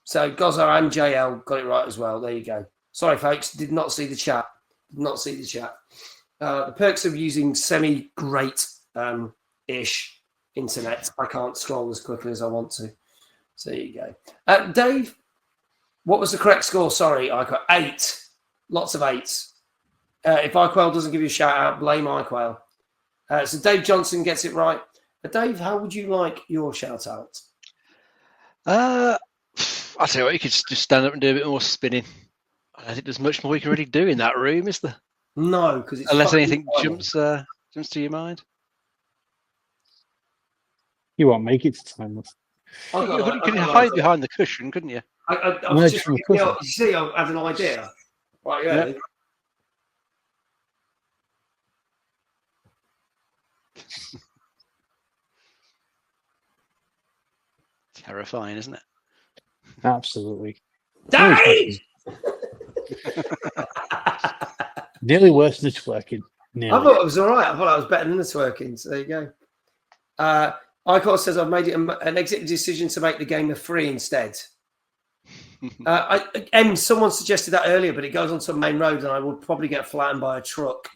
So, Gozzo and JL got it right as well. There you go. Sorry, folks. Did not see the chat. The perks of using semi-great ish internet. I can't scroll as quickly as I want to. So, there you go. Dave, what was the correct score? Sorry, I got 8. Lots of 8s. If iQuell doesn't give you a shout out, blame iQuell. So, Dave Johnson gets it right. Dave, how would you like your shout out? I tell you what, you could just stand up and do a bit more spinning. I don't think there's much more we can really do in that room, is there? No, because it's unless anything final. jumps to your mind. You won't make it to timeless. You could hide behind the cushion, couldn't you? I was just, you see, I had an idea. Right, yeah. Yep. Terrifying, isn't it? Absolutely. Dave! Nearly worse than twerking. I thought it was all right. I thought I was better than the twerking. So there you go. Icor says I've made it an executive decision to make the game a free instead. Someone suggested that earlier, but it goes onto a main road and I would probably get flattened by a truck.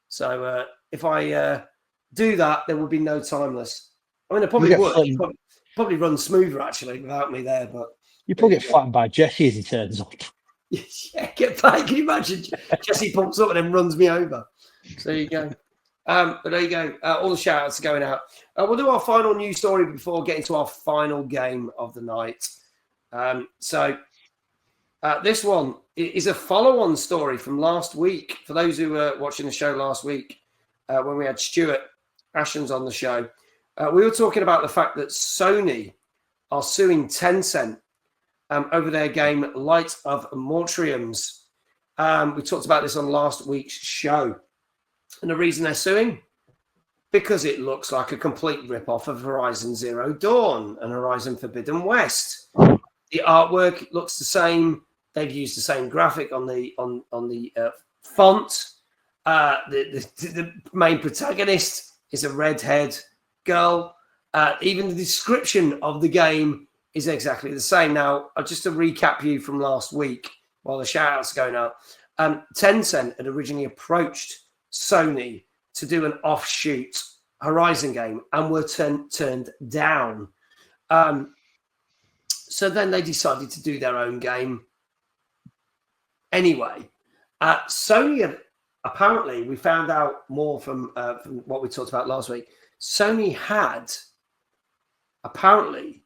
So if I do that, there would be no timeless. I mean, it probably would. Probably run smoother actually without me there, but you probably get flattened by Jesse as he turns up. Yeah, get back. Can you imagine? Jesse pumps up and then runs me over. So there you go. But there you go. All the shout outs are going out. We'll do our final news story before getting to our final game of the night. This one is a follow-on story from last week. For those who were watching the show last week, when we had Stuart Ashens on the show, we were talking about the fact that Sony are suing Tencent over their game Light of Motriams. We talked about this on last week's show. And the reason they're suing? Because it looks like a complete rip-off of Horizon Zero Dawn and Horizon Forbidden West. The artwork looks the same. They've used the same graphic on the font. The main protagonist is a redhead girl. Even the description of the game is exactly the same. Now, just to recap you from last week, while the shout-outs are going out, Tencent had originally approached Sony to do an offshoot Horizon game and were turned down. So then they decided to do their own game anyway. Sony, apparently, we found out more from what we talked about last week. Sony had apparently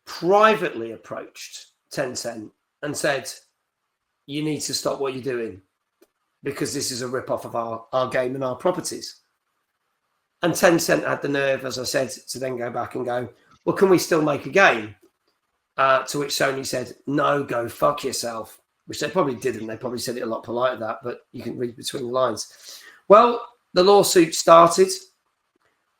privately approached Tencent and said, you need to stop what you're doing because this is a rip-off of our game and our properties. And Tencent had the nerve, as I said, to then go back and go, well, can we still make a game? To which Sony said, no, go fuck yourself, which they probably didn't. They probably said it a lot politer than that, but you can read between the lines. Well, the lawsuit started,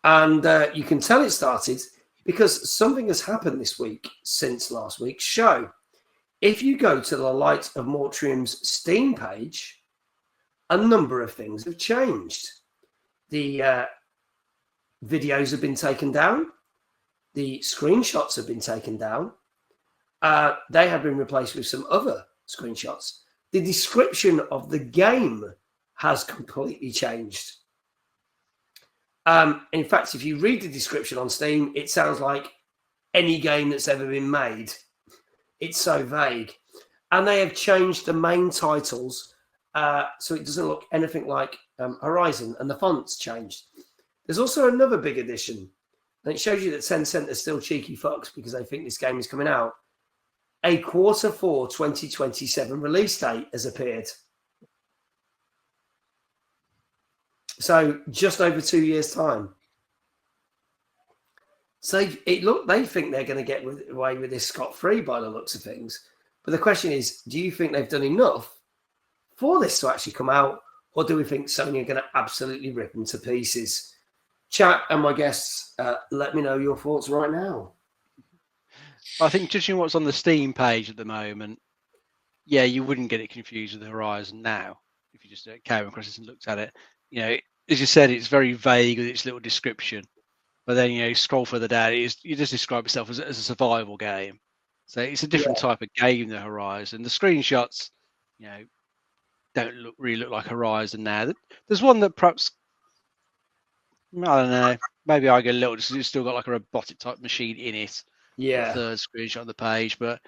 and you can tell it started because something has happened this week since last week's show. If you go to the Light of Motriams Steam page, a number of things have changed. The videos have been taken down. The screenshots have been taken down. They have been replaced with some other screenshots. The description of the game has completely changed. In fact, if you read the description on Steam, it sounds like any game that's ever been made. It's so vague. And they have changed the main titles so it doesn't look anything like Horizon, and the font's changed. There's also another big addition, and it shows you that Tencent are still cheeky fucks because they think this game is coming out. A Q4 2027 release date has appeared. So just over 2 years' time. So they think they're going to get away with this scot-free by the looks of things. But the question is, do you think they've done enough for this to actually come out? Or do we think Sony are going to absolutely rip them to pieces? Chat and my guests, let me know your thoughts right now. I think judging what's on the Steam page at the moment, yeah, you wouldn't get it confused with the Horizon now if you just came across it and looked at it. You know, as you said, it's very vague with its little description. But then, you scroll further down, you just describe yourself as a survival game. So it's a different type of game than Horizon. The screenshots, don't really look like Horizon now. There's one that perhaps, I don't know, maybe I go a little, just it's still got like a robotic type machine in it. Yeah. The third screenshot on the page, but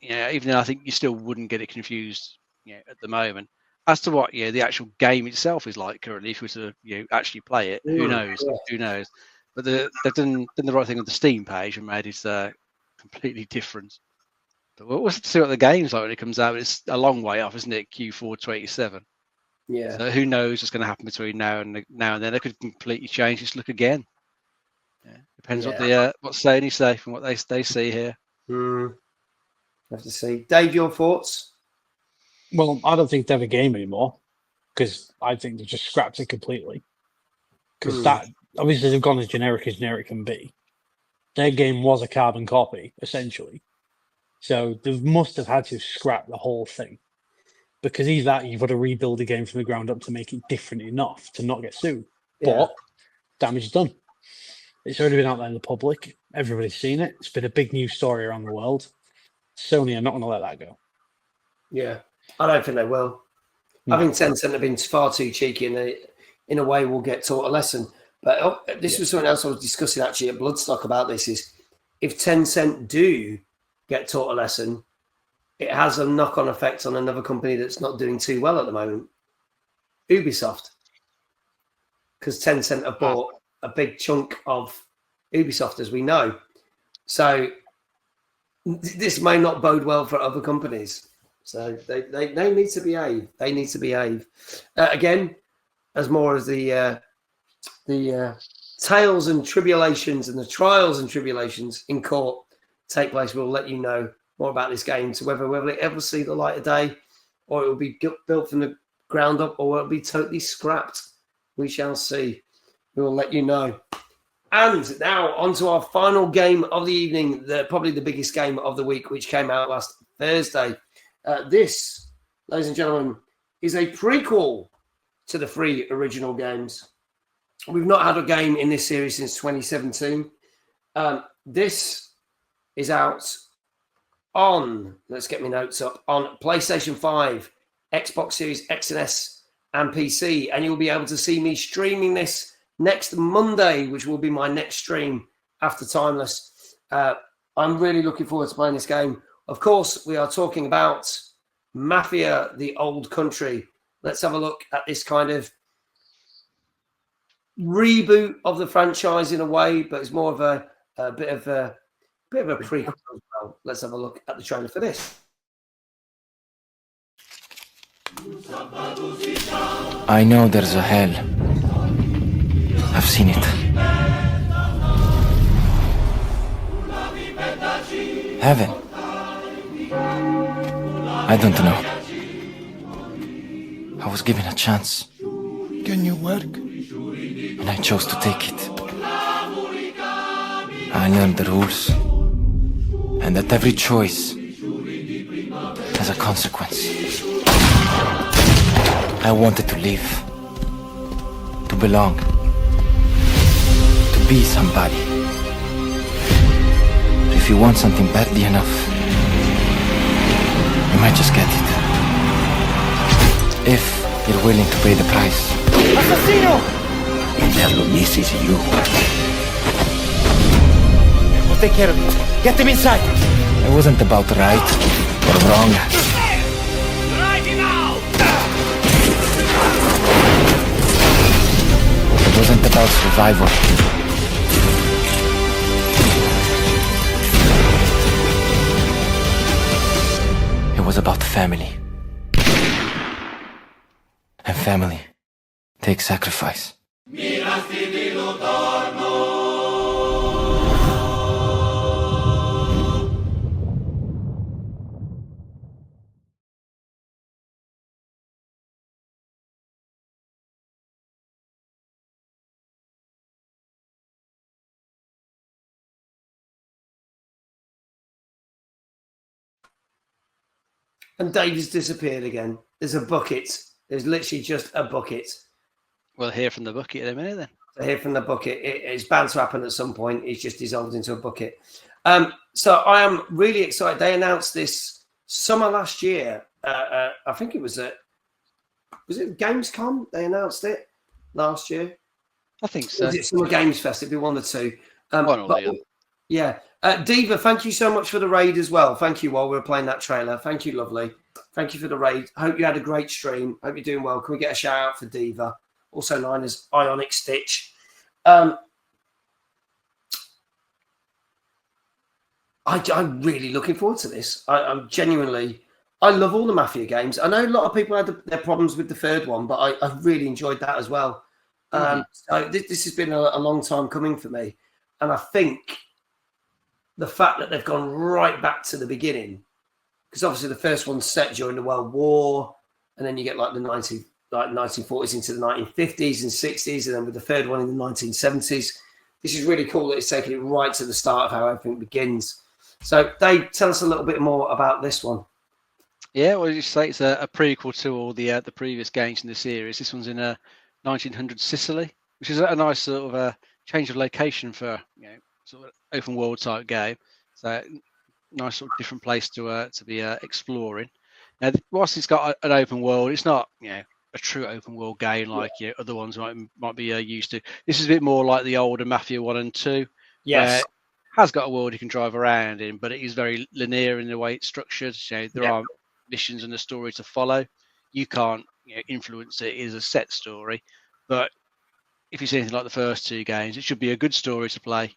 even then I think you still wouldn't get it confused, at the moment. As to what the actual game itself is like currently, if we were to actually play it, who knows? Yeah. Who knows? But they've done the right thing with the Steam page and made it completely different. But we'll see what the game's like when it comes out. It's a long way off, isn't it? Q4 27. Yeah. So who knows what's going to happen between now and then? They could completely change this look again. Yeah. Depends what Sony say from what they see here. Have to see. Dave, your thoughts? Well, I don't think they have a game anymore because I think they just scrapped it completely. Because that obviously they've gone as generic can be. Their game was a carbon copy, essentially. So they must have had to scrap the whole thing. Because either that, you've got to rebuild the game from the ground up to make it different enough to not get sued. Yeah. But damage is done. It's already been out there in the public. Everybody's seen it. It's been a big news story around the world. Sony are not going to let that go. Yeah, I don't think they will. I think Tencent have been far too cheeky, and in a way will get taught a lesson. But this was something else I was discussing actually at Bloodstock about this, is if Tencent do get taught a lesson, it has a knock-on effect on another company that's not doing too well at the moment, Ubisoft. Because Tencent have bought a big chunk of Ubisoft, as we know. So this may not bode well for other companies. So they need to behave. They need to behave. Again, as more as the tales and tribulations and the trials and tribulations in court take place, we'll let you know more about this game, to whether it ever see the light of day, or it will be built from the ground up, or it will be totally scrapped. We shall see. We will let you know. And now on to our final game of the evening, probably the biggest game of the week, which came out last Thursday. This, ladies and gentlemen, is a prequel to the 3 original games. We've not had a game in this series since 2017. This is out on, let's get my notes up, on PlayStation 5, Xbox Series X and S, and PC. And you'll be able to see me streaming this next Monday, which will be my next stream after Timeless. I'm really looking forward to playing this game. Of course, we are talking about Mafia The Old Country. Let's have a look at this kind of reboot of the franchise in a way, but it's more of a bit of a prequel as well. Let's have a look at the trailer for this. I know there's a hell. I've seen it. Heaven? I don't know. I was given a chance. Can you work? And I chose to take it. I learned the rules. And that every choice has a consequence. I wanted to live. To belong. To be somebody. But if you want something badly enough, you might just get it. If you're willing to pay the price. Assassino! This is you. We'll take care of it. Get them inside. It wasn't about right or wrong. Right now! It wasn't about survival. It was about family. And family takes sacrifice. And Dave's disappeared again. There's a bucket. There's literally just a bucket. We'll hear from the bucket in a minute then. To hear from the bucket. It's bound to happen at some point. It's just dissolved into a bucket. So I am really excited. They announced this summer last year. I think it was it Gamescom? They announced it last year. I think so. Was it Summer Games Fest? It'd be one or two. One or the other. Yeah. Diva, thank you so much for the raid as well. Thank you while we were playing that trailer. Thank you, lovely. Thank you for the raid. Hope you had a great stream. Hope you're doing well. Can we get a shout out for Diva, also known as Ionic Stitch? I'm really looking forward to this. I'm genuinely. I love all the Mafia games. I know a lot of people had their problems with the third one, but I really enjoyed that as well. So this has been a long time coming for me, and I think the fact that they've gone right back to the beginning, because obviously the first one's set during the World War, and then you get like the 1940s into the 1950s and 60s, and then with the third one in the 1970s. This is really cool that it's taking it right to the start of how everything begins. So, Dave, tell us a little bit more about this one. Yeah, well, you say it's a prequel to all the previous games in the series. This one's in 1900 Sicily, which is a nice sort of a change of location for sort of open world type game. So, nice sort of different place to be exploring. Now, whilst it's got an open world, it's not a true open world game like other ones might be used to. This is a bit more like the older Mafia 1 and 2. Yes. It has got a world you can drive around in, but it is very linear in the way it's structured. There are missions and a story to follow. You can't influence it. It is a set story. But if you see anything like the first two games, it should be a good story to play.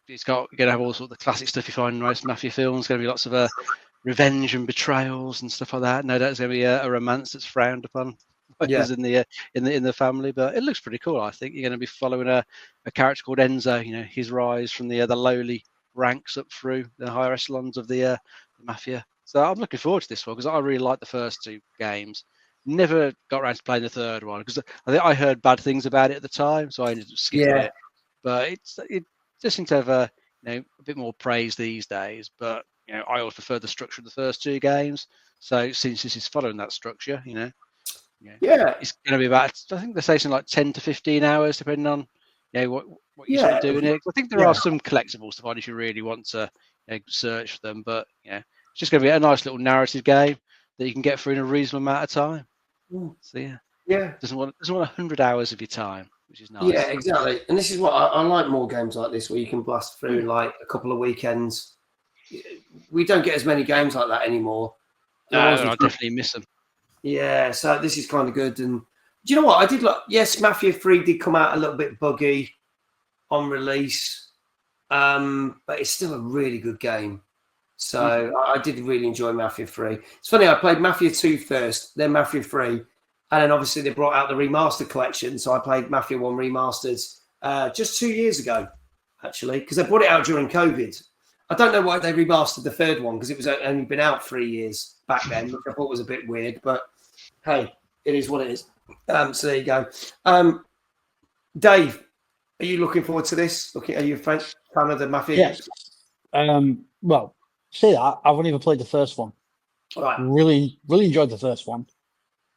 It's got, you're going to have all sorts of the classic stuff you find in most Mafia films. Going to be lots of revenge and betrayals and stuff like that. No doubt there's going to be a romance that's frowned upon in the family, but it looks pretty cool. I think you're going to be following a character called Enzo. His rise from the lowly ranks up through the higher echelons of the Mafia. So I'm looking forward to this one because I really like the first two games. Never got around to playing the third one because I think I heard bad things about it at the time, so I ended up skipping it. But it just seems to have a bit more praise these days. But I always prefer the structure of the first two games. So since this is following that structure, it's going to be about, I think they say something like 10 to 15 hours, depending on what you're sort of doing it. I think there are some collectibles to find if you really want to search for them. But it's just going to be a nice little narrative game that you can get through in a reasonable amount of time. So doesn't want 100 hours of your time, which is nice. Yeah, exactly. And this is what I like more games like this where you can blast through like a couple of weekends. We don't get as many games like that anymore. No, I definitely miss them. Yeah, so this is kind of good. And do you know what? I did like, yes, Mafia 3 did come out a little bit buggy on release, but it's still a really good game. So I did really enjoy Mafia 3. It's funny, I played Mafia 2 first, then Mafia 3, and then obviously they brought out the remastered collection. So I played Mafia 1 remastered just 2 years ago, actually, because they brought it out during COVID. I don't know why they remastered the third one because it was only been out 3 years back then, which I thought was a bit weird. But hey, it is what it is. So there you go. Dave, are you looking forward to this? Are you a fan of the Mafia? Yes. Well, say that I've only ever played the first one. All right. Really enjoyed the first one.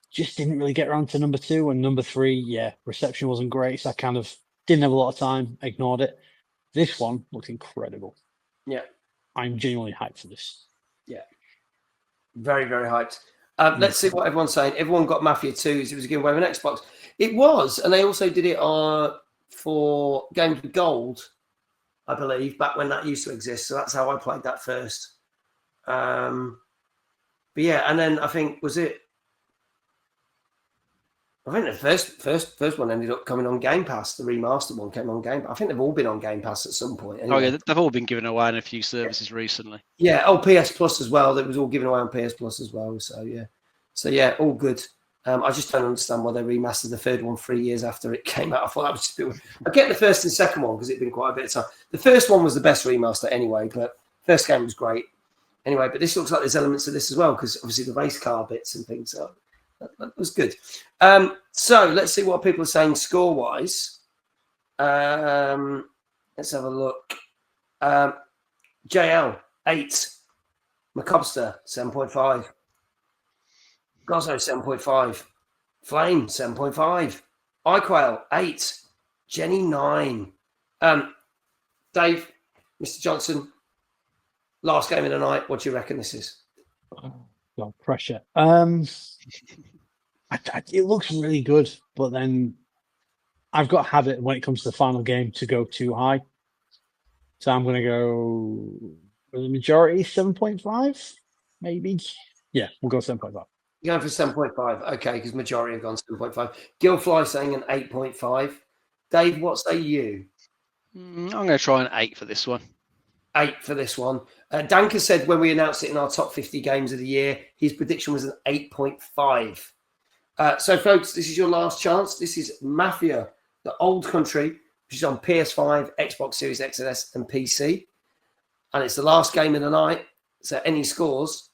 Just didn't really get around to number 2 and number 3. Reception wasn't great, so I kind of didn't have a lot of time, ignored it. This one looks incredible. Yeah, I'm genuinely hyped for this. Yeah, very, very hyped. Let's see what everyone's saying. Everyone got Mafia 2. It was a giveaway of an Xbox. It was, and they also did it for Games with Gold, I believe, back when that used to exist. So that's how I played that first. But yeah, and then I think the first one ended up coming on Game Pass. The remastered one came on Game Pass. I think they've all been on Game Pass at some point. Anyway. Oh yeah, they've all been given away in a few services recently. Yeah, PS Plus as well. That was all given away on PS Plus as well. So yeah, all good. I just don't understand why they remastered the third one 3 years after it came out. I thought that was just a bit weird. I get the first and second one because it'd been quite a bit of time. The first one was the best remaster anyway, but first game was great. Anyway, but this looks like there's elements of this as well because obviously the race car bits and things. So that was good. So let's see what people are saying score-wise. Let's have a look. JL, 8. Macobster, 7.5. Gozzo, 7.5. Flame, 7.5. iQuail, 8. Jenny, 9. Dave, Mr. Johnson, last game of the night. What do you reckon this is? God, pressure. It looks really good, but then I've got a habit when it comes to the final game to go too high. So I'm going to go with the majority 7.5, maybe. Yeah, we'll go 7.5. You're going for 7.5. Okay, because majority have gone 7.5. Gilfly saying an 8.5. Dave, what say you? I'm going to try an 8 for this one. 8 for this one. Danker said when we announced it in our top 50 games of the year, his prediction was an 8.5. So, folks, this is your last chance. This is Mafia, The Old Country, which is on PS5, Xbox Series X and S, and PC. And it's the last game of the night. So, any scores?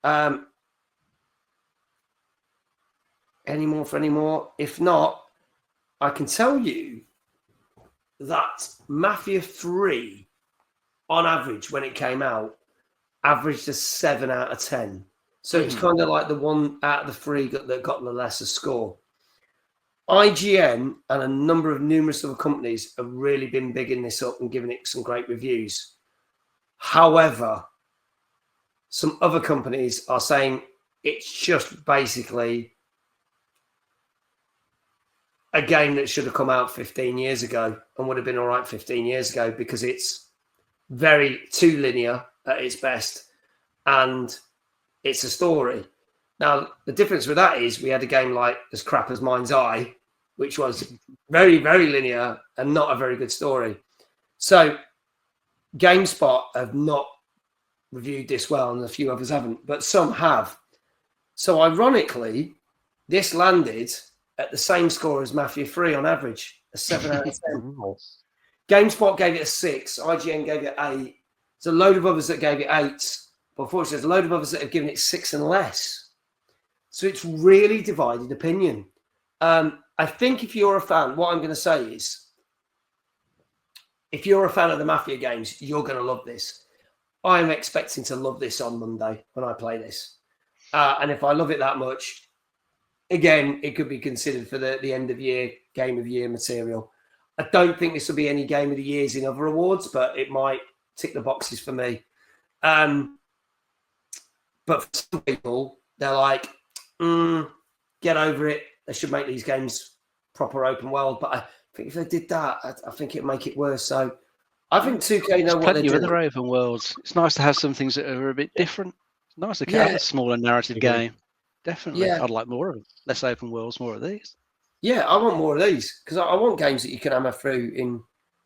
Any more for any more? If not, I can tell you that Mafia 3, on average, when it came out, averaged a 7 out of 10. So it's kind of like the one out of the 3 that got the lesser score. IGN and a number of numerous other companies have really been bigging this up and giving it some great reviews. However, some other companies are saying it's just basically a game that should have come out 15 years ago and would have been all right 15 years ago because it's very too linear at its best and it's a story. Now, the difference with that is we had a game like as crap as Mind's Eye, which was very, very linear and not a very good story. So GameSpot have not reviewed this well and a few others haven't, but some have. So ironically, this landed at the same score as Mafia 3 on average, a 7 out of 10. GameSpot gave it a 6. IGN gave it 8. There's a load of others that gave it 8. But unfortunately, there's a load of others that have given it 6 and less. So it's really divided opinion. I think if you're a fan, what I'm going to say is, if you're a fan of the Mafia games, you're going to love this. I'm expecting to love this on Monday when I play this. And if I love it that much, again, it could be considered for the end of year, game of year material. I don't think this will be any game of the years in other awards, but it might tick the boxes for me. But for some people, they're like, get over it. They should make these games proper open world. But I think if they did that, I think it'd make it worse. So I think 2K know what they're doing. Other open worlds. It's nice to have some things that are a bit different. It's nice to have a smaller narrative game. Definitely. Yeah. I'd like more of them. Less open worlds, more of these. Yeah, I want more of these because I want games that you can hammer through in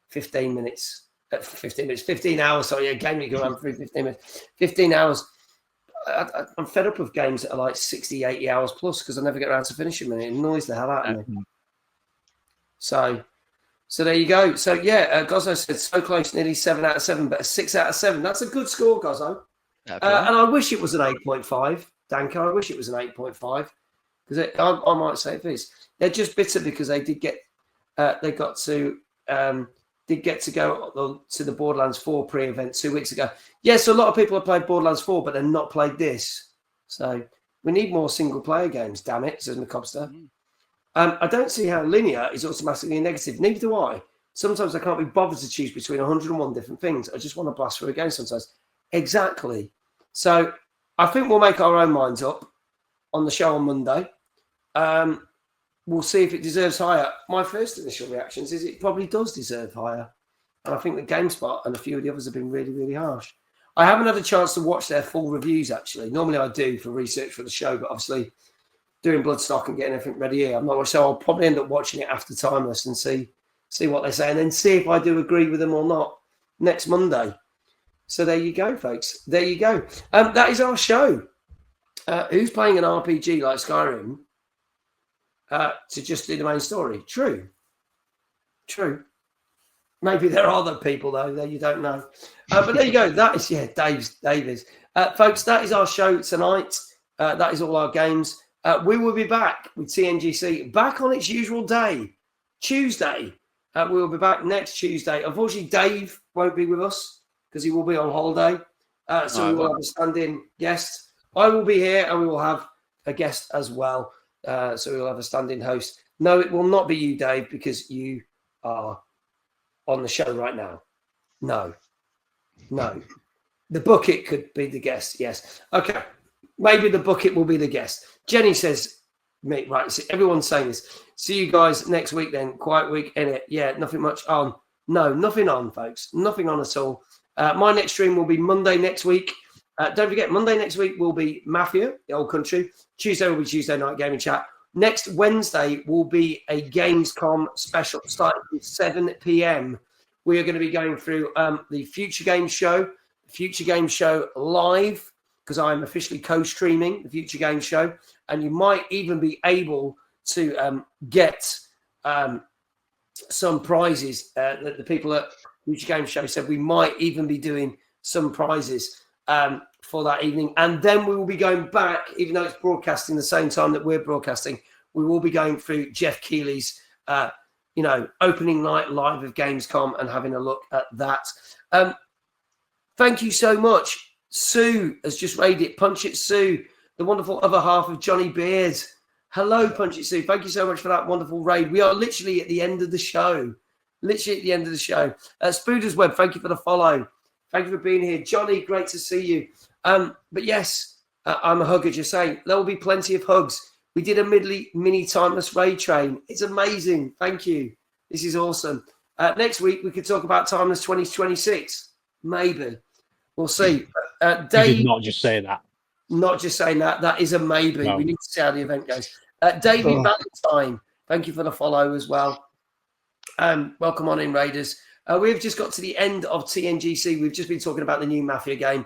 15 minutes. 15 hours. Sorry, a game you can hammer through 15 minutes. 15 hours. I'm fed up of games that are like 60, 80 hours plus because I never get around to finishing them and it annoys the hell out of me. So there you go. So yeah, Gozzo said so close, nearly 7 out of 7, but a 6 out of 7. That's a good score, Gozzo. And I wish it was an 8.5, Danko. I wish it was an 8.5 because I might say it is. They're just bitter because they did get to go to the Borderlands 4 pre-event 2 weeks ago. Yes, a lot of people have played Borderlands 4, but they've not played this. So we need more single-player games, damn it, says McCobster. I don't see how linear is automatically negative. Neither do I. Sometimes I can't be bothered to choose between 101 different things. I just want to blast through a game sometimes. Exactly. So I think we'll make our own minds up on the show on Monday. We'll see if it deserves higher. My first initial reactions is it probably does deserve higher. And I think that GameSpot and a few of the others have been really, really harsh. I haven't had a chance to watch their full reviews, actually. Normally I do for research for the show, but obviously doing Bloodstock and getting everything ready here, I'm not sure. I'll probably end up watching it after Timeless and see what they say and then see if I do agree with them or not next Monday. So there you go, folks. There you go. That is our show. Who's playing an RPG like Skyrim to just do the main story? True. Maybe there are other people, though, that you don't know. But there you go. That is, Davies. Folks, that is our show tonight. That is all our games. We will be back with TNGC back on its usual day, Tuesday. We will be back next Tuesday. Unfortunately, Dave won't be with us because he will be on holiday. So we will have a stand-in guest. I will be here and we will have a guest as well. So we'll have a stand-in host. No, it will not be you, Dave, because you are on the show right now. No. The bucket could be the guest, yes. Okay. Maybe the bucket will be the guest. Jenny says, mate, right, so everyone's saying this. See you guys next week then. Quiet week, innit? Yeah, nothing much on. No, nothing on, folks. Nothing on at all. My next stream will be Monday next week. Don't forget, Monday next week will be Mafia, The Old Country. Tuesday will be Tuesday Night Gaming Chat. Next Wednesday will be a Gamescom special starting at 7 p.m. we are going to be going through the Future Games Show, live, because I'm officially co-streaming the Future Games Show, and you might even be able to get some prizes. The people at Future Games Show said we might even be doing some prizes for that evening, and then we will be going back, even though it's broadcasting the same time that we're broadcasting, we will be going through Jeff Keighley's opening night live of Gamescom and having a look at that. Thank you so much. Sue has just raided it. Punch It Sue, the wonderful other half of Johnny Beard. Hello, Punch It Sue. Thank you so much for that wonderful raid. We are literally at the end of the show. Spooder's Web, thank you for the follow. Thank you for being here. Johnny, great to see you. But yes, I'm a hugger, just saying. There will be plenty of hugs. We did a mini timeless raid train. It's amazing. Thank you. This is awesome. Next week, we could talk about Timeless 2026. Maybe. We'll see. Dave, you did not just say that. Not just saying that. That is a maybe. No. We need to see how the event goes. David Valentine, thank you for the follow as well. Welcome on in, Raiders. We've just got to the end of TNGC. We've just been talking about the new Mafia game.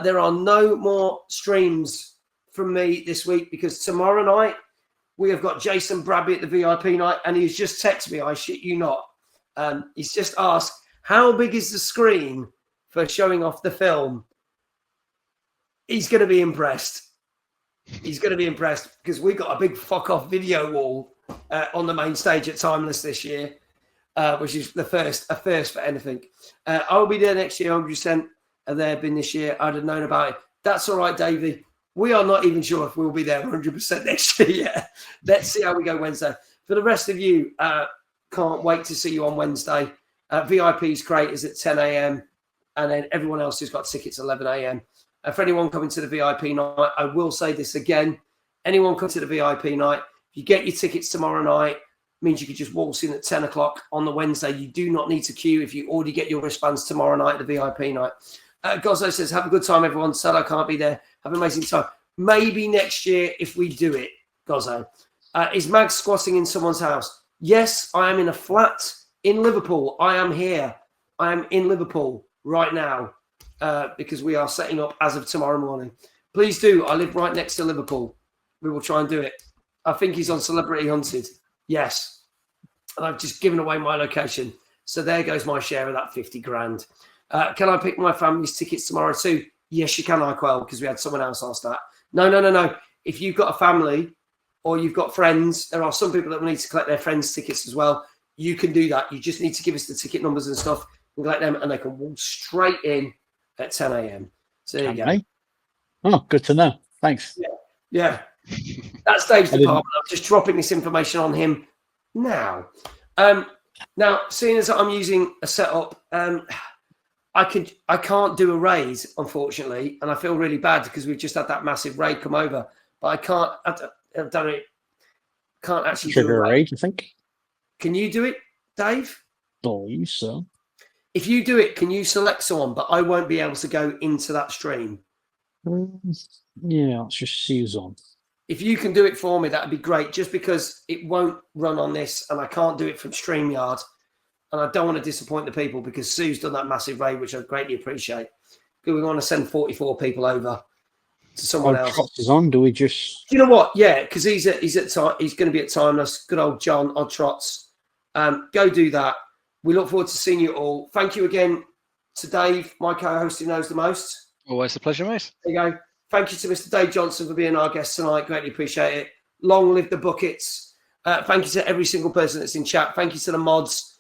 There are no more streams from me this week because tomorrow night we have got Jason Bradby at the VIP night, and he's just texted me, I shit you not. He's just asked, how big is the screen for showing off the film? He's going to be impressed. He's going to be impressed because we've got a big fuck off video wall on the main stage at Timeless this year, which is a first for anything. I'll be there next year, 100%. There been this year. I'd have known about it. That's all right, Davey. We are not even sure if we'll be there 100% next year yet. Let's see how we go Wednesday. For the rest of you, can't wait to see you on Wednesday. VIP's crate is at 10 a.m. and then everyone else who's got tickets 11 a.m. For anyone coming to the VIP night, I will say this again. Anyone come to the VIP night, if you get your tickets tomorrow night, means you could just waltz in at 10 o'clock on the Wednesday. You do not need to queue if you already get your wristbands tomorrow night at the VIP night. Gozzo says, have a good time, everyone. Salo can't be there. Have an amazing time. Maybe next year if we do it, Gozzo. Is Mag squatting in someone's house? Yes, I am in a flat in Liverpool. I am here. I am in Liverpool right now because we are setting up as of tomorrow morning. Please do. I live right next to Liverpool. We will try and do it. I think he's on Celebrity Hunted. Yes. And I've just given away my location. So there goes my share of that 50 grand. Can I pick my family's tickets tomorrow too? Yes, you can, Iquel, because we had someone else ask that. No. If you've got a family or you've got friends, there are some people that will need to collect their friends' tickets as well. You can do that. You just need to give us the ticket numbers and stuff and collect them, and they can walk straight in at 10 a.m. So there you go. Oh, good to know. Thanks. Yeah. That's Dave's department. I'm just dropping this information on him now. Now, seeing as I'm using a setup, I can't do a raid, unfortunately, and I feel really bad because we've just had that massive raid come over. But I can't actually do a raid. I think. Can you do it, Dave? Believe so. If you do it, can you select someone? But I won't be able to go into that stream. Yeah, let's just see who's on. If you can do it for me, that'd be great. Just because it won't run on this, and I can't do it from StreamYard. And I don't want to disappoint the people because Sue's done that massive raid, which I greatly appreciate. We want to send 44 people over to someone else. Trots is on. Do we just? You know what? Yeah, because he's going to be at Timeless. Good old John Odd Trots. Go do that. We look forward to seeing you all. Thank you again to Dave, my co-host who knows the most. Always a pleasure, mate. There you go. Thank you to Mr. Dave Johnson for being our guest tonight. Greatly appreciate it. Long live the buckets. Thank you to every single person that's in chat. Thank you to the mods.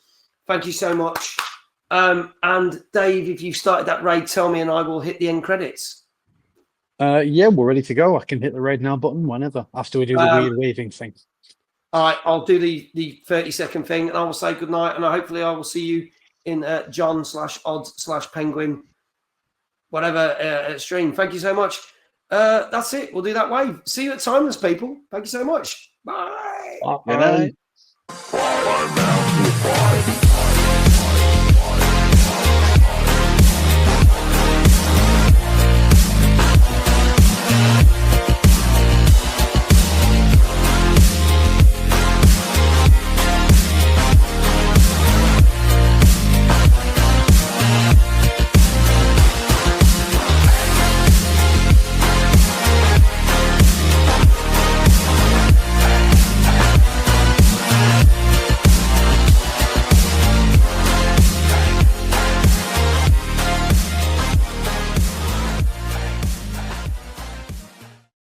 Thank you so much. And Dave, if you've started that raid, tell me and I will hit the end credits. Yeah, we're ready to go. I can hit the raid now button whenever after we do the weird waving thing. All right, I'll do the 30-second thing and I will say goodnight and hopefully I will see you in John/Odd/Penguin, whatever stream. Thank you so much. That's it. We'll do that wave. See you at Timeless, people. Thank you so much. Bye. Bye. I'm out to fight.